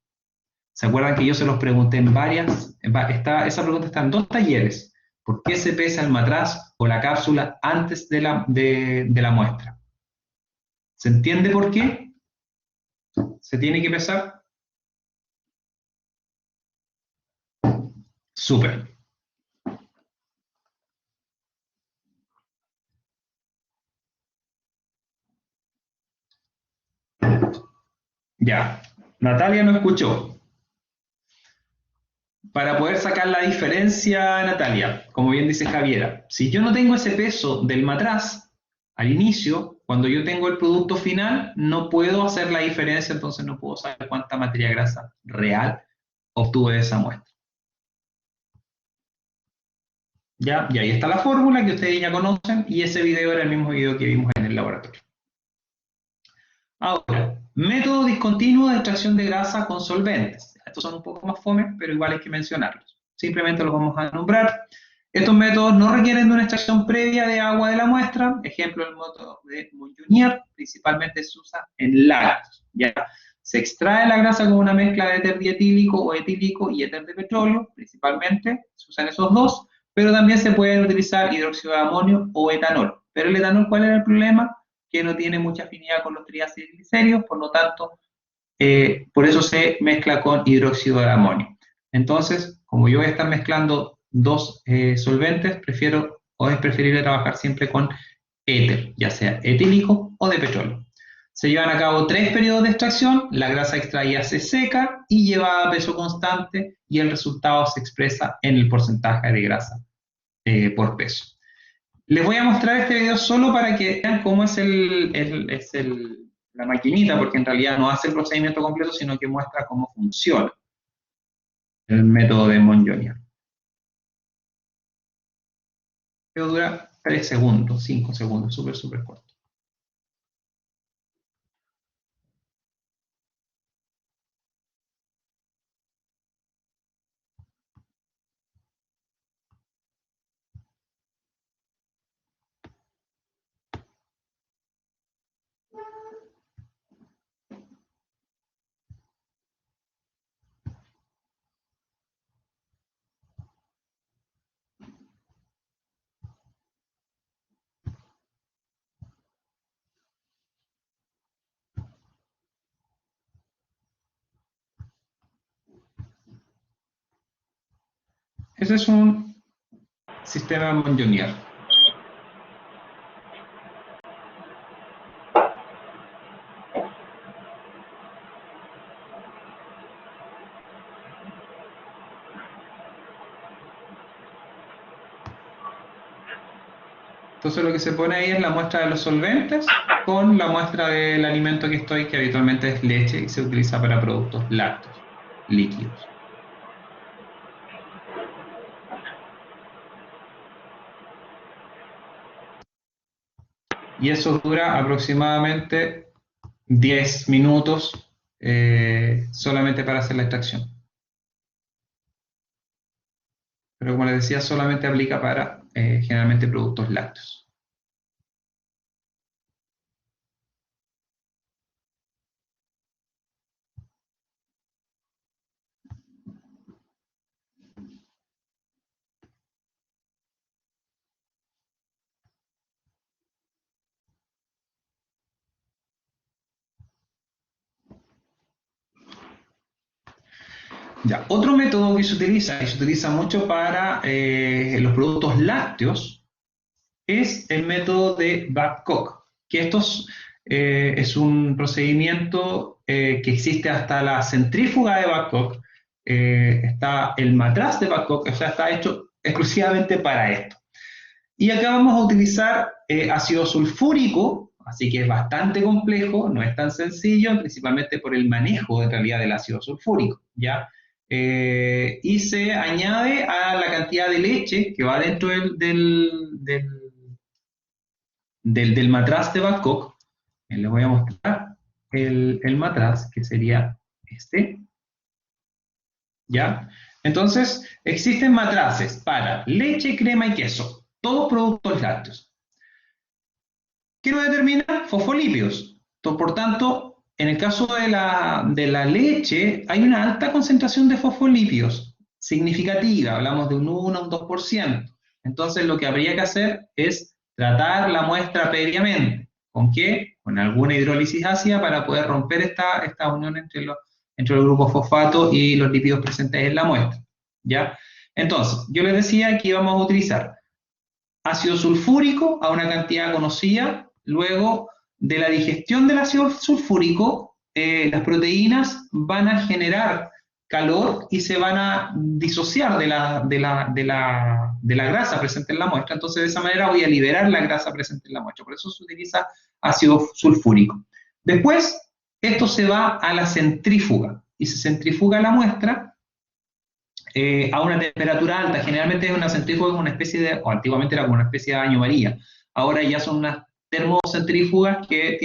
¿Se acuerdan que yo se los pregunté en varias? Esa pregunta está en 2 talleres. ¿Por qué se pesa el matraz o la cápsula antes de la muestra? ¿Se entiende por qué se tiene que pesar? Súper. Ya. Natalia no escuchó. Para poder sacar la diferencia, Natalia, como bien dice Javiera, si yo no tengo ese peso del matraz al inicio, cuando yo tengo el producto final, no puedo hacer la diferencia, entonces no puedo saber cuánta materia grasa real obtuve de esa muestra. ¿Ya? Y ahí está la fórmula que ustedes ya conocen y ese video era el mismo video que vimos en el laboratorio. Ahora, método discontinuo de extracción de grasa con solventes. Estos son un poco más fome, pero igual hay que mencionarlos. Simplemente los vamos a nombrar. Estos métodos no requieren de una extracción previa de agua de la muestra. Ejemplo, el método de Monjonier, principalmente se usa en lácteos. ¿Ya? Se extrae la grasa con una mezcla de éter dietílico o etílico y éter de petróleo, principalmente, se usan esos dos, pero también se pueden utilizar hidróxido de amonio o etanol. Pero el etanol, ¿cuál era el problema? Que no tiene mucha afinidad con los triacilglicéridos, por lo tanto, por eso se mezcla con hidróxido de amonio. Entonces, como yo voy a estar mezclando dos solventes, es preferible trabajar siempre con éter, ya sea etílico o de petróleo. Se llevan a cabo 3 periodos de extracción, la grasa extraída se seca y llevada a peso constante y el resultado se expresa en el porcentaje de grasa por peso. Les voy a mostrar este video solo para que vean cómo es la maquinita, porque en realidad no hace el procedimiento completo, sino que muestra cómo funciona el método de Monjonier. El video dura 3 segundos, 5 segundos, súper corto. Ese es un sistema Monjonier. Entonces lo que se pone ahí es la muestra de los solventes con la muestra del alimento que habitualmente es leche y se utiliza para productos lácteos, líquidos. Y eso dura aproximadamente 10 minutos solamente para hacer la extracción. Pero como les decía, solamente aplica para generalmente productos lácteos. Ya, otro método que se utiliza, y se utiliza mucho para los productos lácteos, es el método de Babcock, que es un procedimiento que existe hasta la centrífuga de Babcock, está el matraz de Babcock, o sea, está hecho exclusivamente para esto. Y acá vamos a utilizar ácido sulfúrico, así que es bastante complejo, no es tan sencillo, principalmente por el manejo en realidad del ácido sulfúrico, ¿ya? Y se añade a la cantidad de leche que va dentro del matraz de Babcock. Les voy a mostrar el matraz, que sería este, ¿ya? Entonces, existen matraces para leche, crema y queso, todos productos lácteos. ¿Qué lo determina? Fosfolípidos. Por tanto, en el caso de la leche, hay una alta concentración de fosfolípidos, significativa, hablamos de un 1 a un 2%. Entonces, lo que habría que hacer es tratar la muestra previamente. ¿Con qué? Con alguna hidrólisis ácida para poder romper esta unión entre los grupos fosfato y los lípidos presentes en la muestra. ¿Ya? Entonces, yo les decía que íbamos a utilizar ácido sulfúrico a una cantidad conocida. Luego de la digestión del ácido sulfúrico, las proteínas van a generar calor y se van a disociar de la grasa presente en la muestra. Entonces, de esa manera voy a liberar la grasa presente en la muestra. Por eso se utiliza ácido sulfúrico. Después, esto se va a la centrífuga y se centrifuga la muestra a una temperatura alta. Generalmente es una centrífuga como una especie de, o antiguamente era como una especie de baño María. Ahora ya son unas termocentrífugas que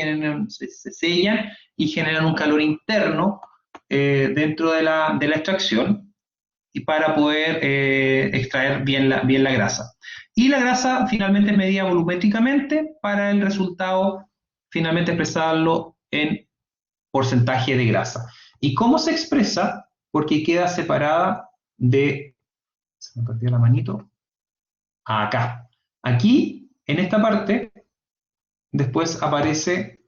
se sellan y generan un calor interno dentro de la extracción y para poder extraer bien la grasa. Y la grasa finalmente es medida volumétricamente para el resultado finalmente expresarlo en porcentaje de grasa. ¿Y cómo se expresa? Porque queda separada se me perdió la manito, acá. Aquí, en esta parte, después aparece,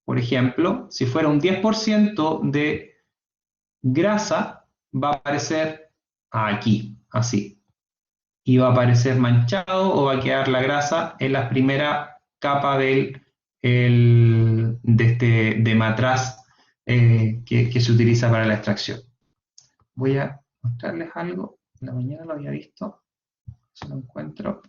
por ejemplo, si fuera un 10% de grasa, va a aparecer aquí, así. Y va a aparecer manchado o va a quedar la grasa en la primera capa de matraz que se utiliza para la extracción. Voy a mostrarles algo. En la mañana lo había visto. Si lo encuentro.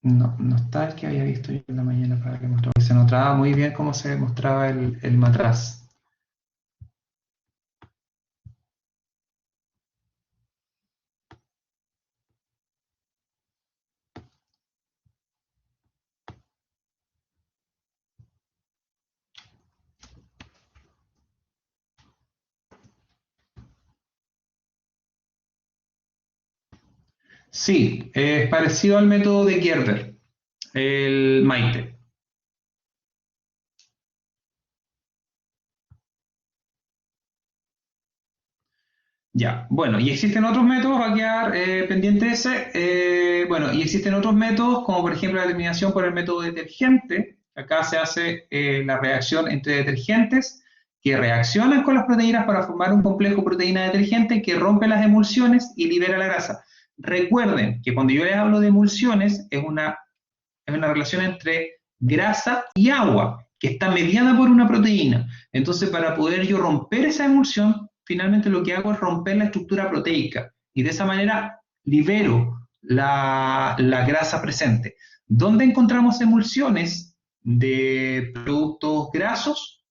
No, no está el que había visto yo en la mañana para que mostrara. Se notaba muy bien cómo se mostraba el matraz. Sí, es parecido al método de Gerber, el Maite. Ya, bueno, y existen otros métodos, va a quedar pendiente ese. Bueno, y existen otros métodos, como por ejemplo la eliminación por el método detergente. Acá se hace la reacción entre detergentes que reaccionan con las proteínas para formar un complejo proteína-detergente que rompe las emulsiones y libera la grasa. Recuerden que cuando yo les hablo de emulsiones, es una relación entre grasa y agua, que está mediada por una proteína. Entonces, para poder yo romper esa emulsión, finalmente lo que hago es romper la estructura proteica y de esa manera libero la grasa presente. ¿Dónde encontramos emulsiones de productos grasos?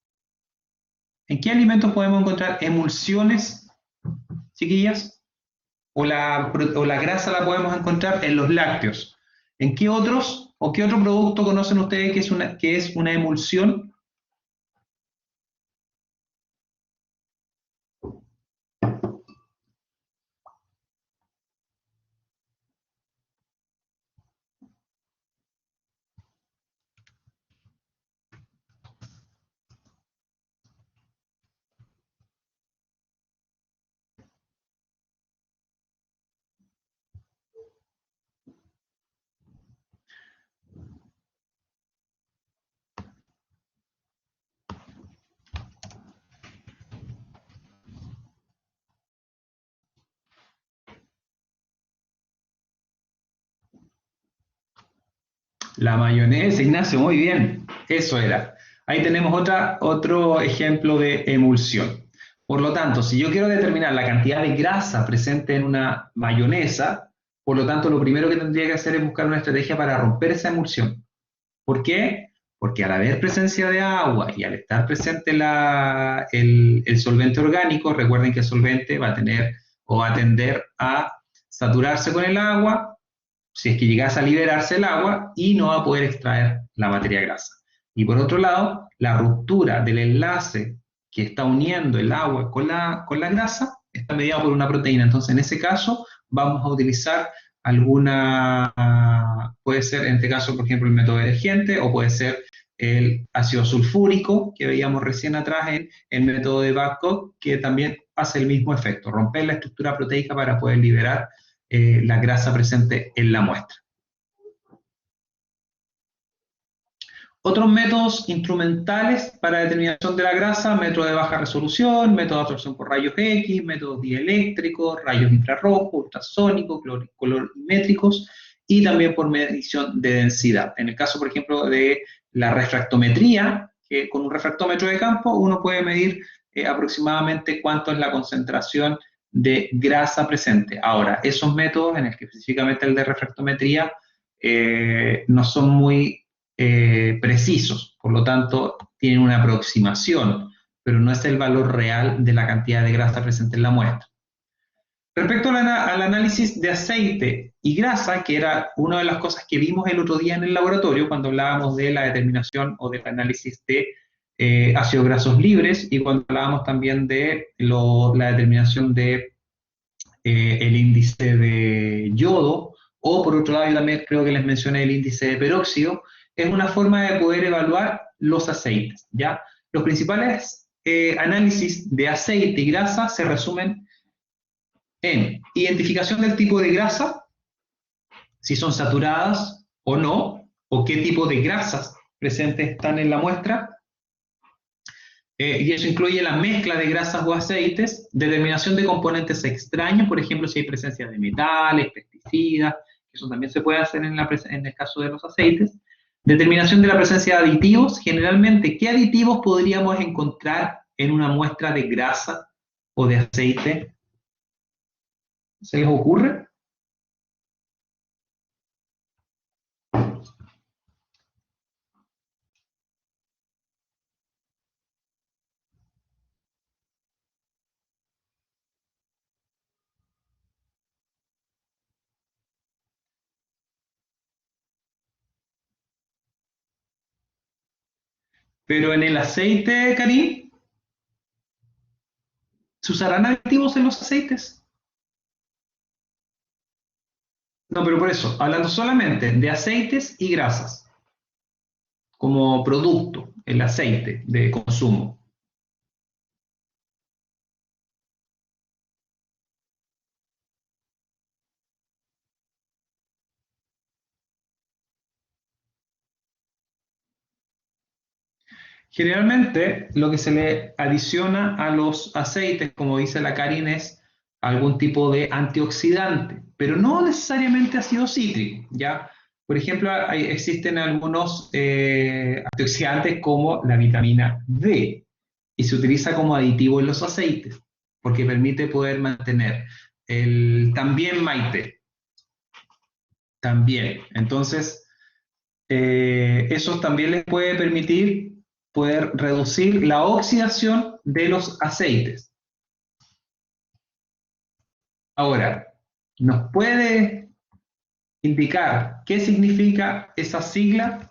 ¿En qué alimentos podemos encontrar emulsiones, chiquillas? O la grasa la podemos encontrar en los lácteos. ¿En qué otros o qué otro producto conocen ustedes que es una emulsión? La mayonesa, Ignacio, muy bien. Eso era. Ahí tenemos otro ejemplo de emulsión. Por lo tanto, si yo quiero determinar la cantidad de grasa presente en una mayonesa, por lo tanto, lo primero que tendría que hacer es buscar una estrategia para romper esa emulsión. ¿Por qué? Porque al haber presencia de agua y al estar presente el solvente orgánico, recuerden que el solvente va a tener o va a tender a saturarse con el agua, si es que llegase a liberarse el agua y no va a poder extraer la materia grasa. Y por otro lado, la ruptura del enlace que está uniendo el agua con la grasa está mediado por una proteína. Entonces, en ese caso, vamos a utilizar alguna, puede ser en este caso, por ejemplo, el método emergente o puede ser el ácido sulfúrico que veíamos recién atrás en el método de Babcock, que también hace el mismo efecto, romper la estructura proteica para poder liberar la grasa presente en la muestra. Otros métodos instrumentales para determinación de la grasa: método de baja resolución, método de absorción por rayos X, métodos dieléctricos, rayos infrarrojos, ultrasónicos, colorimétricos y también por medición de densidad. En el caso, por ejemplo, de la refractometría, que con un refractómetro de campo uno puede medir aproximadamente cuánto es la concentración de grasa presente. Ahora, esos métodos, en el que específicamente el de refractometría, no son muy precisos, por lo tanto tienen una aproximación, pero no es el valor real de la cantidad de grasa presente en la muestra. Respecto al análisis de aceite y grasa, que era una de las cosas que vimos el otro día en el laboratorio cuando hablábamos de la determinación o del análisis de ácidos grasos libres y cuando hablábamos también de la determinación de el índice de yodo, o por otro lado yo también creo que les mencioné el índice de peróxido, es una forma de poder evaluar los aceites, ¿ya? Los principales análisis de aceite y grasa se resumen en identificación del tipo de grasa, si son saturadas o no, o qué tipo de grasas presentes están en la muestra, y eso incluye la mezcla de grasas o aceites, determinación de componentes extraños, por ejemplo, si hay presencia de metales, pesticidas, eso también se puede hacer en el caso de los aceites. Determinación de la presencia de aditivos, generalmente, ¿qué aditivos podríamos encontrar en una muestra de grasa o de aceite? ¿Se les ocurre? Pero en el aceite, Karim, ¿se usarán aditivos en los aceites? No, pero por eso, hablando solamente de aceites y grasas, como producto, el aceite de consumo. Generalmente, lo que se le adiciona a los aceites, como dice la Karin, es algún tipo de antioxidante, pero no necesariamente ácido cítrico, ¿ya? Por ejemplo, existen algunos antioxidantes como la vitamina D y se utiliza como aditivo en los aceites. porque permite poder mantener el también maite, también. Entonces, eso también les puede permitir poder reducir la oxidación de los aceites. Ahora, ¿nos puede indicar qué significa esa sigla?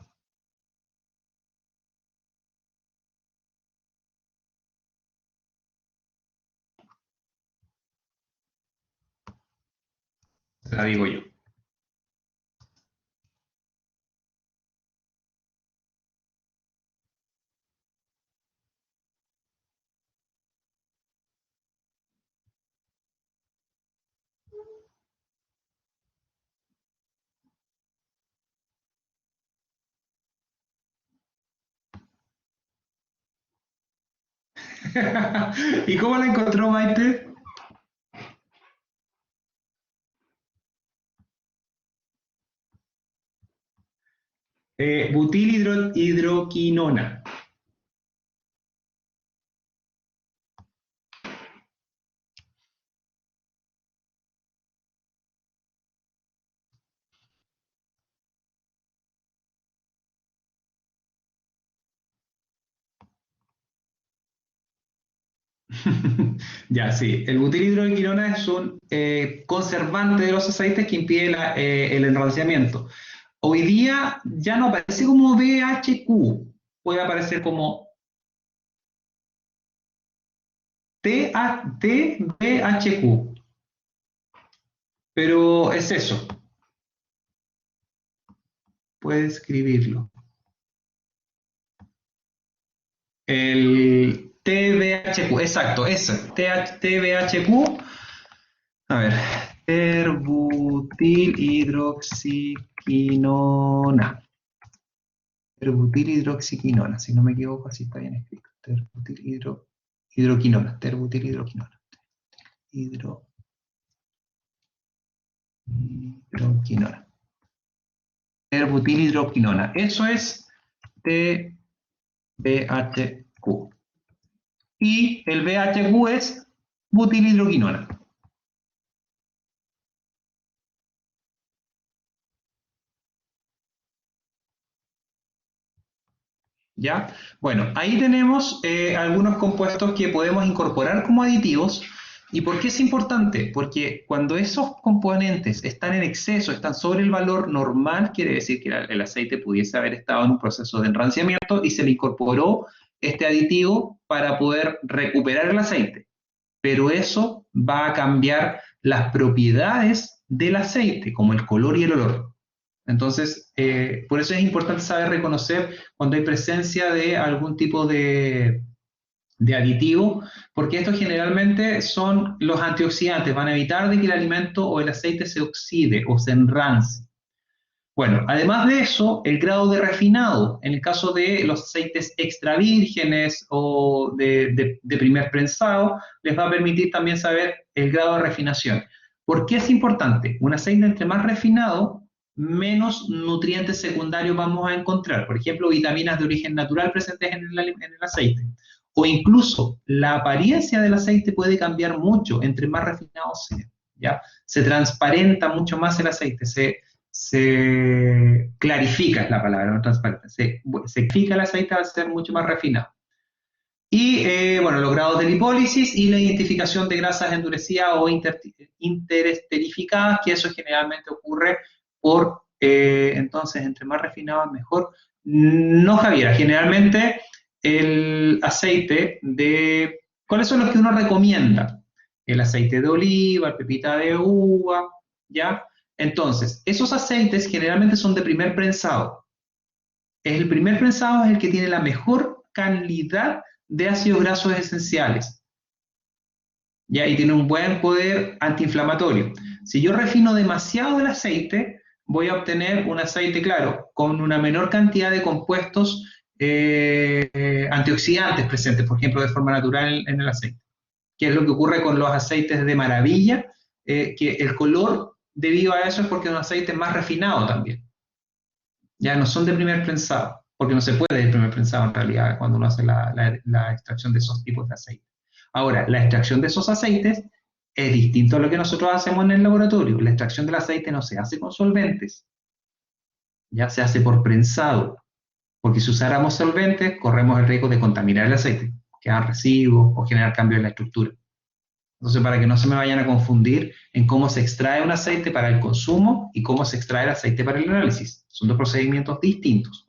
Se la digo yo. ¿Y cómo la encontró Maite? Butilhidroquinona. Ya, sí. El butilhidroquinona es un conservante de los aceites que impide el enranciamiento. Hoy día ya no aparece como BHQ, puede aparecer como TBHQ, pero es eso, puede escribirlo. El TBHQ, exacto, ese, TBHQ, a ver, terbutilhidroxiquinona. Terbutilhidroxiquinona, si no me equivoco, así está bien escrito. Terbutilhidroquinona, terbutilhidroquinona. Hidroquinona. Terbutilhidroquinona. Eso es TBHQ. Y el BHQ es butilhidroquinona. ¿Ya? Bueno, ahí tenemos algunos compuestos que podemos incorporar como aditivos. ¿Y por qué es importante? Porque cuando esos componentes están en exceso, están sobre el valor normal, quiere decir que el aceite pudiese haber estado en un proceso de enranciamiento y se le incorporó este aditivo para poder recuperar el aceite. Pero eso va a cambiar las propiedades del aceite, como el color y el olor. Entonces, por eso es importante saber reconocer cuando hay presencia de algún tipo de aditivo, porque estos generalmente son los antioxidantes, van a evitar de que el alimento o el aceite se oxide o se enrance. Bueno, además de eso, el grado de refinado, en el caso de los aceites extra vírgenes o de primer prensado, les va a permitir también saber el grado de refinación. ¿Por qué es importante? Un aceite entre más refinado, menos nutrientes secundarios vamos a encontrar. Por ejemplo, vitaminas de origen natural presentes en el aceite. O incluso la apariencia del aceite puede cambiar mucho entre más refinado sea. ¿Ya? Se transparenta mucho más el aceite, se clarifica, es la palabra, no transparente, se clarifica el aceite al ser mucho más refinado. Y bueno, los grados de lipólisis y la identificación de grasas endurecidas o interesterificadas, que eso generalmente ocurre por, entonces, entre más refinado mejor. No, Javiera, generalmente el aceite de, ¿cuáles son los que uno recomienda? El aceite de oliva, el pepita de uva, ¿ya? Entonces, esos aceites generalmente son de primer prensado. El primer prensado es el que tiene la mejor calidad de ácidos grasos esenciales, ¿ya? Y tiene un buen poder antiinflamatorio. Si yo refino demasiado el aceite, voy a obtener un aceite, claro, con una menor cantidad de compuestos antioxidantes presentes, por ejemplo, de forma natural en el aceite. ¿Qué es lo que ocurre con los aceites de maravilla? Que el color debido a eso es porque es un aceite más refinado también. Ya no son de primer prensado, porque no se puede de primer prensado en realidad cuando uno hace la extracción de esos tipos de aceite. Ahora, la extracción de esos aceites es distinto a lo que nosotros hacemos en el laboratorio. La extracción del aceite no se hace con solventes, ya se hace por prensado, porque si usáramos solventes, corremos el riesgo de contaminar el aceite, quedar residuos o generar cambios en la estructura. Entonces, para que no se me vayan a confundir en cómo se extrae un aceite para el consumo y cómo se extrae el aceite para el análisis. Son dos procedimientos distintos.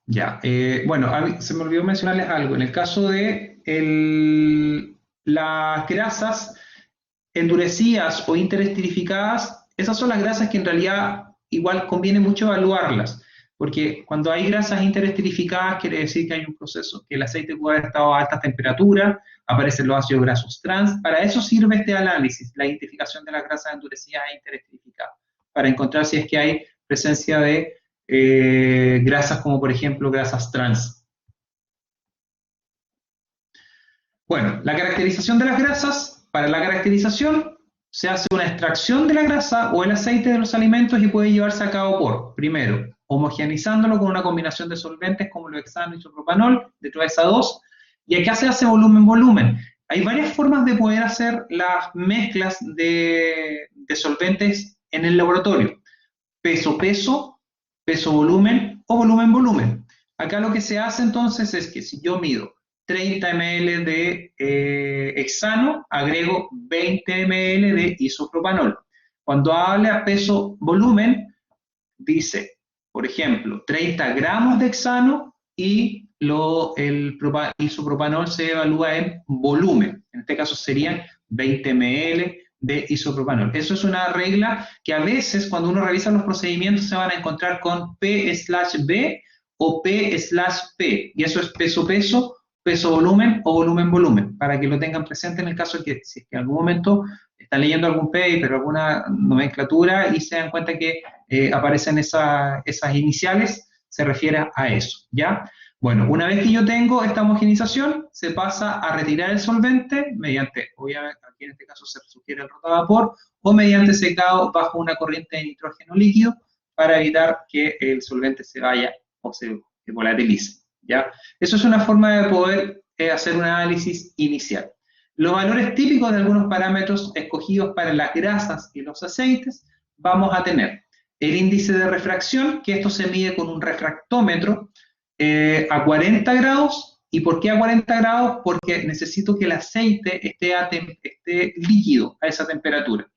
Ya, bueno, se me olvidó mencionarles algo. En el caso de las grasas endurecidas o interestrificadas, esas son las grasas que en realidad igual conviene mucho evaluarlas, porque cuando hay grasas interestrificadas quiere decir que hay un proceso, que el aceite puede haber estado a alta temperatura, aparecen los ácidos grasos trans. Para eso sirve este análisis, la identificación de las grasas endurecidas e interestrificadas, para encontrar si es que hay presencia de grasas como por ejemplo grasas trans. Bueno, la caracterización de las grasas, para la caracterización se hace una extracción de la grasa o el aceite de los alimentos y puede llevarse a cabo por, primero, homogeneizándolo con una combinación de solventes como el hexano y isopropanol de 3 a 2, y acá se hace volumen-volumen. Hay varias formas de poder hacer las mezclas de solventes en el laboratorio. Peso-peso, peso-volumen o volumen-volumen. Acá lo que se hace entonces es que si yo mido 30 ml de hexano, agrego 20 ml de isopropanol. Cuando habla a peso-volumen, dice, por ejemplo, 30 gramos de hexano y el isopropanol se evalúa en volumen. En este caso serían 20 ml de isopropanol. Eso es una regla que a veces cuando uno revisa los procedimientos se van a encontrar con P/B o P/P, y eso es peso-peso, peso-volumen o volumen-volumen, para que lo tengan presente en el caso de que si es que en algún momento están leyendo algún paper, alguna nomenclatura y se dan cuenta que aparecen esas iniciales, se refiere a eso, ¿ya? Bueno, una vez que yo tengo esta homogenización, se pasa a retirar el solvente mediante, obviamente, aquí en este caso se sugiere el rotavapor, o mediante secado bajo una corriente de nitrógeno líquido para evitar que el solvente se vaya o se volatilice, ¿ya? Eso es una forma de poder hacer un análisis inicial. Los valores típicos de algunos parámetros escogidos para las grasas y los aceites, vamos a tener el índice de refracción, que esto se mide con un refractómetro a 40 grados. ¿Y por qué a 40 grados? Porque necesito que el aceite esté líquido a esa temperatura.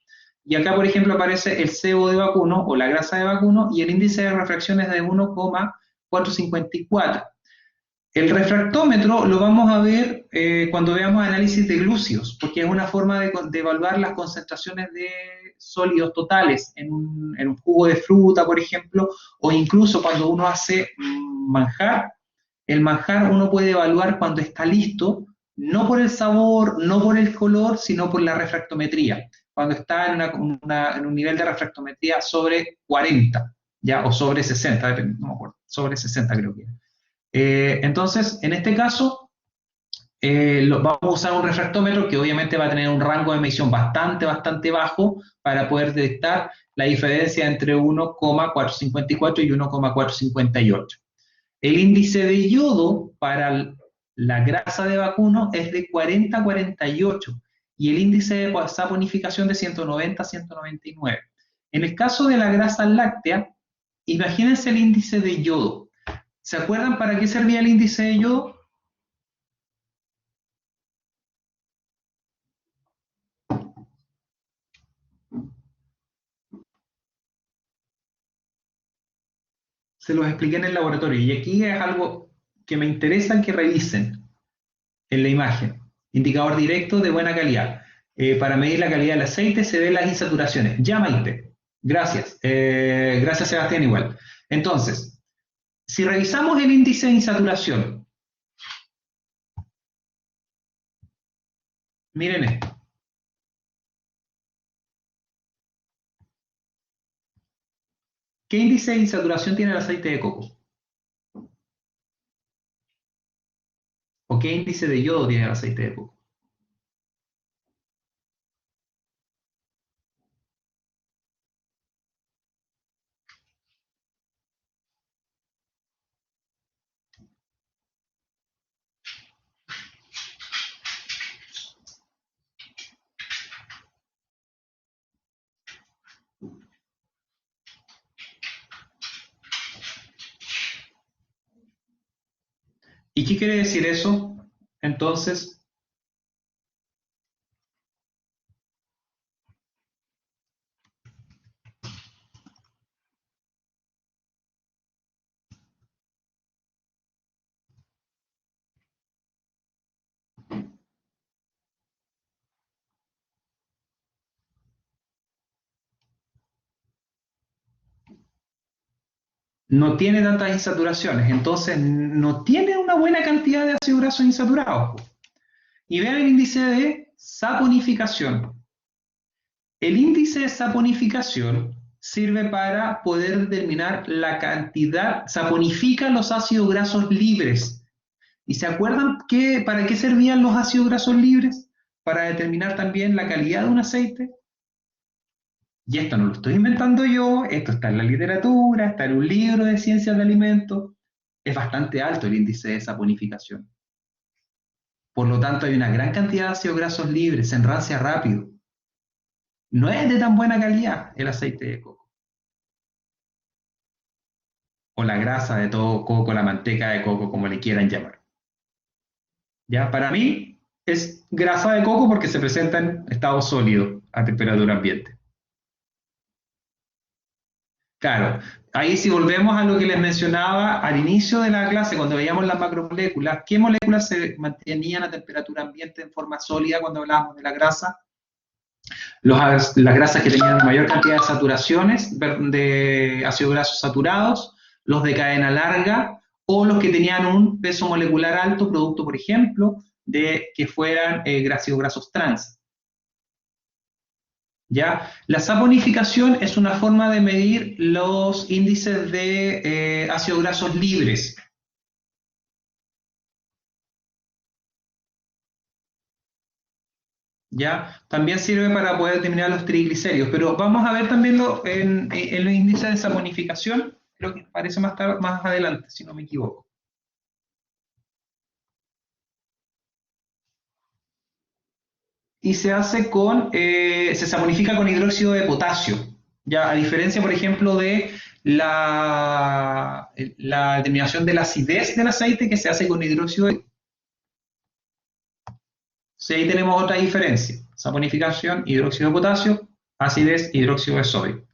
Y acá, por ejemplo, aparece el sebo de vacuno o la grasa de vacuno y el índice de refracción es de 1,454. El refractómetro lo vamos a ver cuando veamos análisis de glúcidos, porque es una forma de evaluar las concentraciones de sólidos totales en un jugo de fruta, por ejemplo, o incluso cuando uno hace manjar. El manjar uno puede evaluar cuando está listo, no por el sabor, no por el color, sino por la refractometría, cuando está en un nivel de refractometría sobre 40, ¿ya? O sobre 60, no me acuerdo, sobre 60 creo que era. Entonces, en este caso, vamos a usar un refractómetro que obviamente va a tener un rango de medición bastante bajo para poder detectar la diferencia entre 1,454 y 1,458. El índice de yodo para la grasa de vacuno es de 40 a 48 y el índice de saponificación de 190 a 199. En el caso de la grasa láctea, imagínense el índice de yodo. ¿Se acuerdan para qué servía el índice de yodo? Se los expliqué en el laboratorio y aquí es algo que me interesa que revisen en la imagen. Indicador directo de buena calidad. Para medir la calidad del aceite se ven las insaturaciones. Ya, Maite. Gracias. Gracias, Sebastián, igual. Entonces, si revisamos el índice de insaturación, miren esto. ¿Qué índice de insaturación tiene el aceite de coco? ¿O qué índice de yodo tiene el aceite de coco? ¿Y qué quiere decir eso? Entonces, no tiene tantas insaturaciones, entonces no tiene una buena cantidad de ácidos grasos insaturados. Y vean el índice de saponificación. El índice de saponificación sirve para poder determinar la cantidad, saponifica los ácidos grasos libres. ¿Y se acuerdan para qué servían los ácidos grasos libres? Para determinar también la calidad de un aceite. Y esto no lo estoy inventando yo, esto está en la literatura, está en un libro de ciencias de alimentos. Es bastante alto el índice de saponificación. Por lo tanto, hay una gran cantidad de ácidos grasos libres, se enrancia rápido. No es de tan buena calidad el aceite de coco. O la grasa de todo coco, la manteca de coco, como le quieran llamar. ¿Ya? Para mí es grasa de coco porque se presenta en estado sólido a temperatura ambiente. Claro, ahí si volvemos a lo que les mencionaba al inicio de la clase, cuando veíamos las macromoléculas, ¿qué moléculas se mantenían a temperatura ambiente en forma sólida cuando hablábamos de la grasa? Las grasas que tenían mayor cantidad de saturaciones, de ácidos grasos saturados, los de cadena larga o los que tenían un peso molecular alto, producto, por ejemplo, de que fueran ácidos grasos trans. ¿Ya? La saponificación es una forma de medir los índices de ácidos grasos libres. ¿Ya? También sirve para poder determinar los triglicéridos, pero vamos a ver también en los índices de saponificación, creo que aparece más adelante, si no me equivoco. Y se hace se saponifica con hidróxido de potasio, ya a diferencia, por ejemplo, de la determinación de la acidez del aceite que se hace con hidróxido de. Sí, ahí tenemos otra diferencia. Saponificación, hidróxido de potasio, acidez, hidróxido de sodio.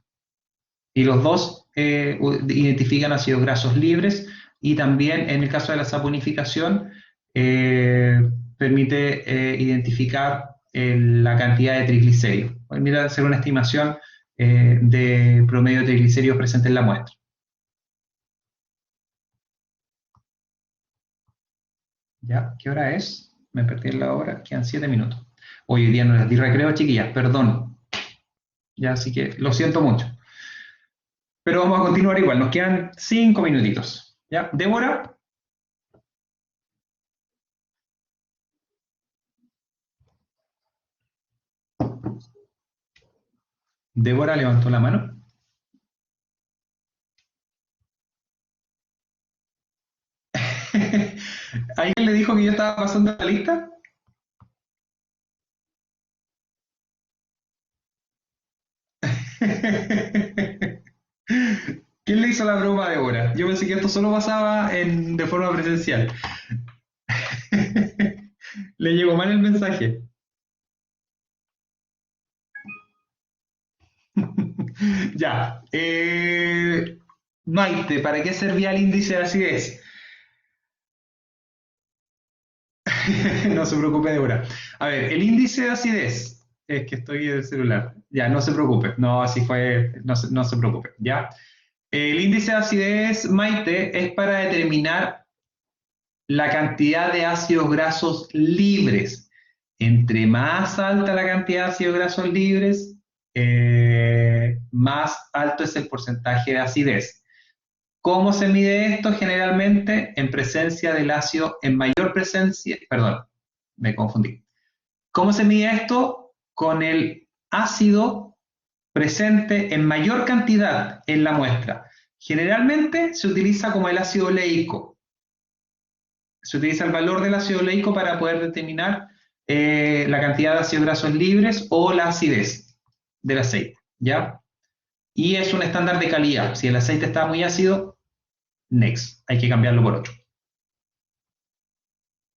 Y los dos identifican ácidos grasos libres y también en el caso de la saponificación permite identificar la cantidad de triglicéridos. Permite hacer una estimación de promedio de triglicéridos presente en la muestra. ¿Ya? ¿Qué hora es? Me perdí en la hora, quedan 7 minutos. Hoy día no les di recreo, chiquillas, perdón. Ya, así que lo siento mucho. Pero vamos a continuar igual, nos quedan 5 minutitos. ¿Ya? Débora. Débora levantó la mano. ¿Alguien le dijo que yo estaba pasando la lista? ¿Quién le hizo la broma a Débora? Yo pensé que esto solo pasaba de forma presencial. Le llegó mal el mensaje. Ya. Maite, ¿para qué servía el índice de acidez? No se preocupe, Débora. A ver, el índice de acidez. Es que estoy en el celular. Ya, no se preocupe. No, así fue. No se preocupe. Ya. El índice de acidez, Maite, es para determinar la cantidad de ácidos grasos libres. Entre más alta la cantidad de ácidos grasos libres, más alto es el porcentaje de acidez. ¿Cómo se mide esto? Generalmente en presencia del ácido, en mayor presencia, perdón, me confundí. ¿Cómo se mide esto? Con el ácido presente en mayor cantidad en la muestra. Generalmente se utiliza como el ácido oleico. Se utiliza el valor del ácido oleico para poder determinar la cantidad de ácidos grasos libres o la acidez del aceite, ¿ya? Y es un estándar de calidad. Si el aceite está muy ácido, next, hay que cambiarlo por otro.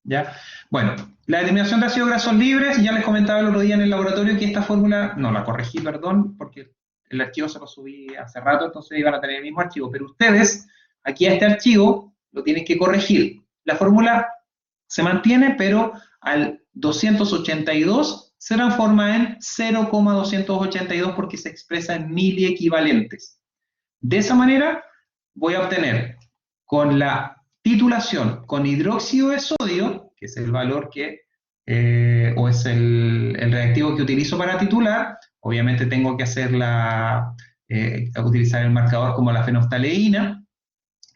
¿Ya? Bueno, la determinación de ácidos grasos libres, ya les comentaba el otro día en el laboratorio que esta fórmula, no la corregí, perdón, porque el archivo se lo subí hace rato, entonces iban a tener el mismo archivo, pero ustedes, aquí a este archivo, lo tienen que corregir. La fórmula se mantiene, pero al 282 se transforma en 0,282 porque se expresa en miliequivalentes. De esa manera voy a obtener con la titulación con hidróxido de sodio, que es el valor que, o es el reactivo que utilizo para titular, obviamente tengo que utilizar el marcador como la fenolftaleína,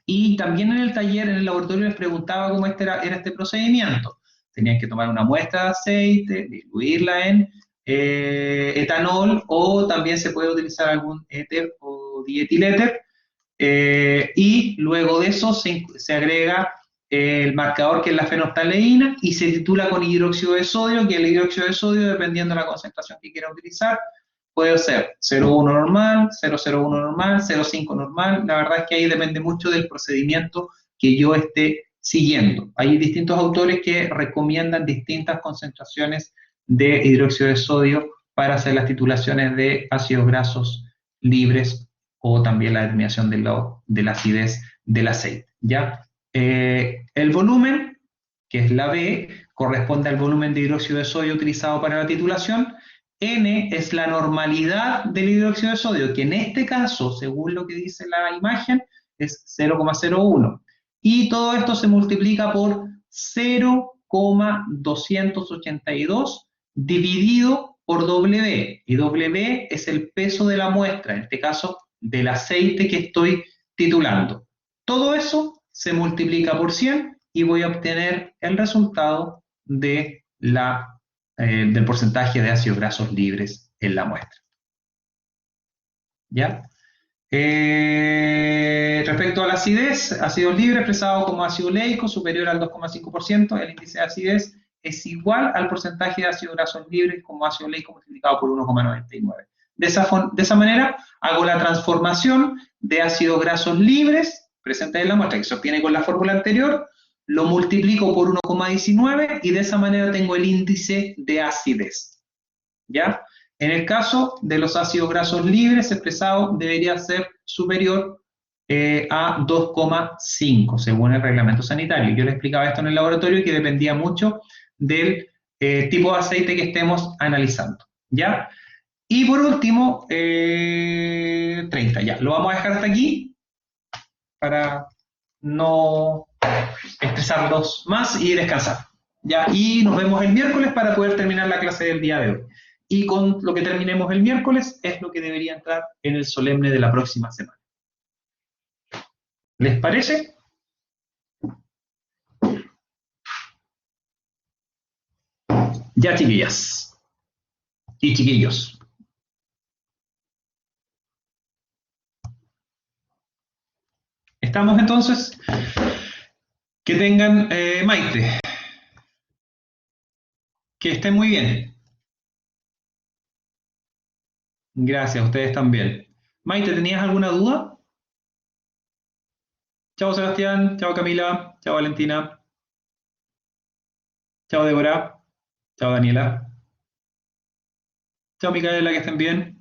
y también en el taller, en el laboratorio, les preguntaba cómo era este procedimiento. Tenían que tomar una muestra de aceite, diluirla en etanol, o también se puede utilizar algún éter o dietiléter, y luego de eso se agrega el marcador que es la fenolftaleína y se titula con hidróxido de sodio, que el hidróxido de sodio, dependiendo de la concentración que quiera utilizar, puede ser 0,1 normal, 0,01 normal, 0,5 normal. La verdad es que ahí depende mucho del procedimiento que yo esté siguiendo. Hay distintos autores que recomiendan distintas concentraciones de hidróxido de sodio para hacer las titulaciones de ácidos grasos libres o también la determinación de la acidez del aceite, ¿ya? El volumen, que es la B, corresponde al volumen de hidróxido de sodio utilizado para la titulación. N es la normalidad del hidróxido de sodio, que en este caso, según lo que dice la imagen, es 0,01. Y todo esto se multiplica por 0,282 dividido por W. Y W es el peso de la muestra, en este caso del aceite que estoy titulando. Todo eso se multiplica por 100 y voy a obtener el resultado del porcentaje de ácidos grasos libres en la muestra. ¿Ya? Respecto a la acidez, ácidos libres expresado como ácido oleico superior al 2,5%, el índice de acidez es igual al porcentaje de ácidos grasos libres como ácido oleico multiplicado por 1,99. De esa manera hago la transformación de ácidos grasos libres presentes en la muestra, que se obtiene con la fórmula anterior, lo multiplico por 1,19 y de esa manera tengo el índice de acidez. ¿Ya? En el caso de los ácidos grasos libres expresado debería ser superior a 2,5 según el reglamento sanitario. Yo les explicaba esto en el laboratorio y que dependía mucho del tipo de aceite que estemos analizando. ¿Ya? Y por último, 30, ya. Lo vamos a dejar hasta aquí para no estresarlos más y descansar. ¿Ya? Y nos vemos el miércoles para poder terminar la clase del día de hoy. Y con lo que terminemos el miércoles es lo que debería entrar en el solemne de la próxima semana. ¿Les parece? Ya, chiquillas y chiquillos. ¿Estamos entonces? Que tengan, Maite, que estén muy bien. Gracias, ustedes también. Maite, ¿tenías alguna duda? Chao Sebastián, chao Camila, chao Valentina, chao Débora, chao Daniela, chao Micaela, que estén bien.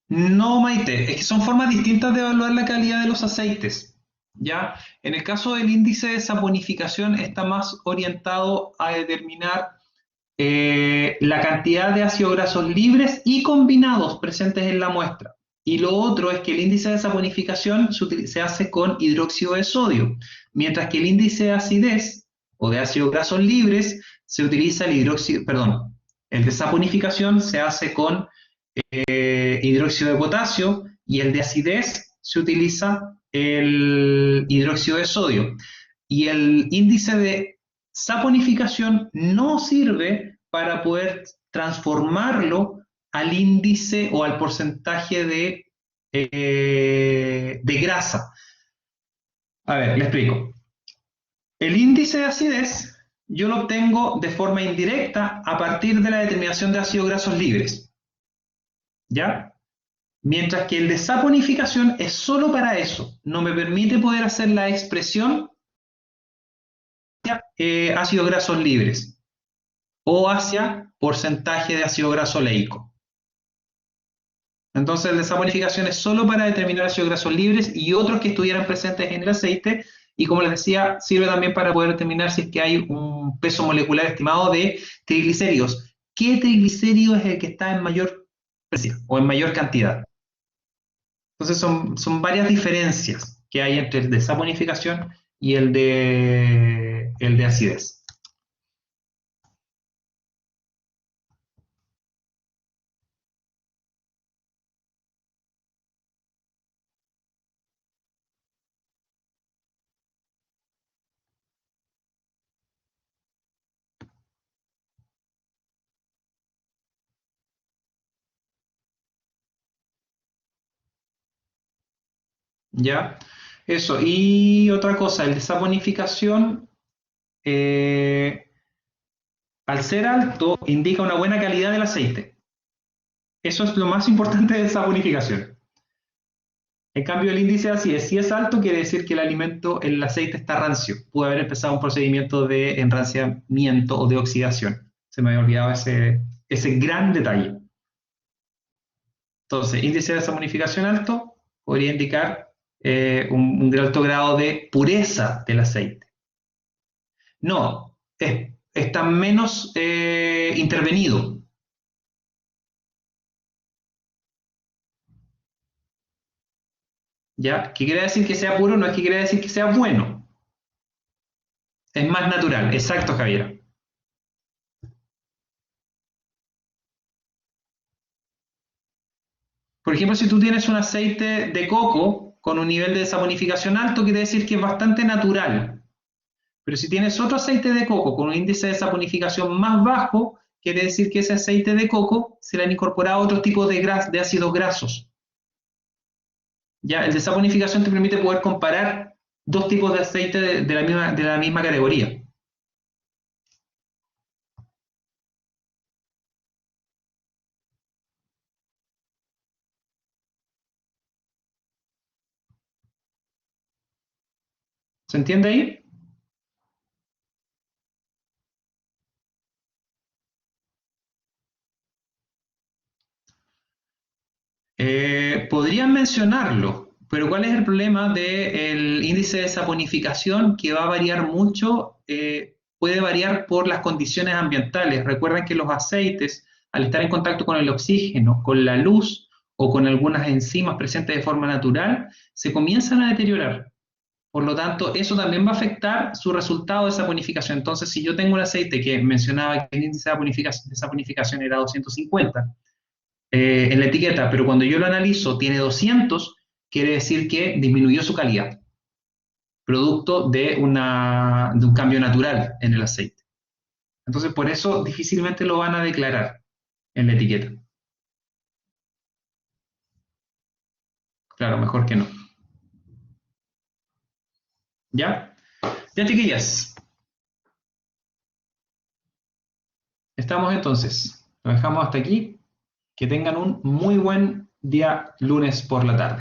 No, Maite, es que son formas distintas de evaluar la calidad de los aceites, ¿ya? En el caso del índice de saponificación está más orientado a determinar la cantidad de ácidos grasos libres y combinados presentes en la muestra. Y lo otro es que el índice de saponificación se hace con hidróxido de sodio, mientras que el índice de acidez o de ácidos grasos libres se utiliza el de saponificación se hace con hidróxido de potasio y el de acidez se utiliza el hidróxido de sodio. Y el índice de saponificación no sirve para poder transformarlo al índice o al porcentaje de grasa. A ver, le explico. El índice de acidez yo lo obtengo de forma indirecta a partir de la determinación de ácidos grasos libres. ¿Ya? Mientras que el de saponificación es solo para eso. No me permite poder hacer la expresión ácidos grasos libres o hacia porcentaje de ácido graso oleico. Entonces, el de saponificación es solo para determinar ácidos grasos libres y otros que estuvieran presentes en el aceite. Y como les decía, sirve también para poder determinar si es que hay un peso molecular estimado de triglicéridos. ¿Qué triglicérido es el que está en mayor presencia o en mayor cantidad? Entonces, son varias diferencias que hay entre el de saponificación y el de acidez. ¿Ya? Eso. Y otra cosa, el de saponificación, al ser alto, indica una buena calidad del aceite. Eso es lo más importante de saponificación. En cambio, el índice de acidez, si es alto, quiere decir que el aceite está rancio. Pudo haber empezado un procedimiento de enranciamiento o de oxidación. Se me había olvidado ese gran detalle. Entonces, índice de saponificación alto podría indicar un alto grado de pureza del aceite. No, está menos intervenido. ¿Ya? ¿Qué quiere decir que sea puro? No es que quiere decir que sea bueno. Es más natural. Exacto, Javier. Por ejemplo, si tú tienes un aceite de coco con un nivel de saponificación alto, quiere decir que es bastante natural. Pero si tienes otro aceite de coco con un índice de saponificación más bajo, quiere decir que ese aceite de coco se le han incorporado otros tipos de ácidos grasos. Ya, el de saponificación te permite poder comparar dos tipos de aceite de la misma categoría. ¿Se entiende ahí? Podrían mencionarlo, pero ¿cuál es el problema del índice de saponificación? Que va a variar mucho, puede variar por las condiciones ambientales. Recuerden que los aceites, al estar en contacto con el oxígeno, con la luz o con algunas enzimas presentes de forma natural, se comienzan a deteriorar. Por lo tanto, eso también va a afectar su resultado de saponificación. Entonces, si yo tengo un aceite que mencionaba que el índice de saponificación era 250, en la etiqueta, pero cuando yo lo analizo tiene 200, quiere decir que disminuyó su calidad, producto de un cambio natural en el aceite. Entonces, por eso difícilmente lo van a declarar en la etiqueta. Claro, mejor que no. ¿Ya? Ya, chiquillas. Estamos entonces. Lo dejamos hasta aquí. Que tengan un muy buen día lunes por la tarde.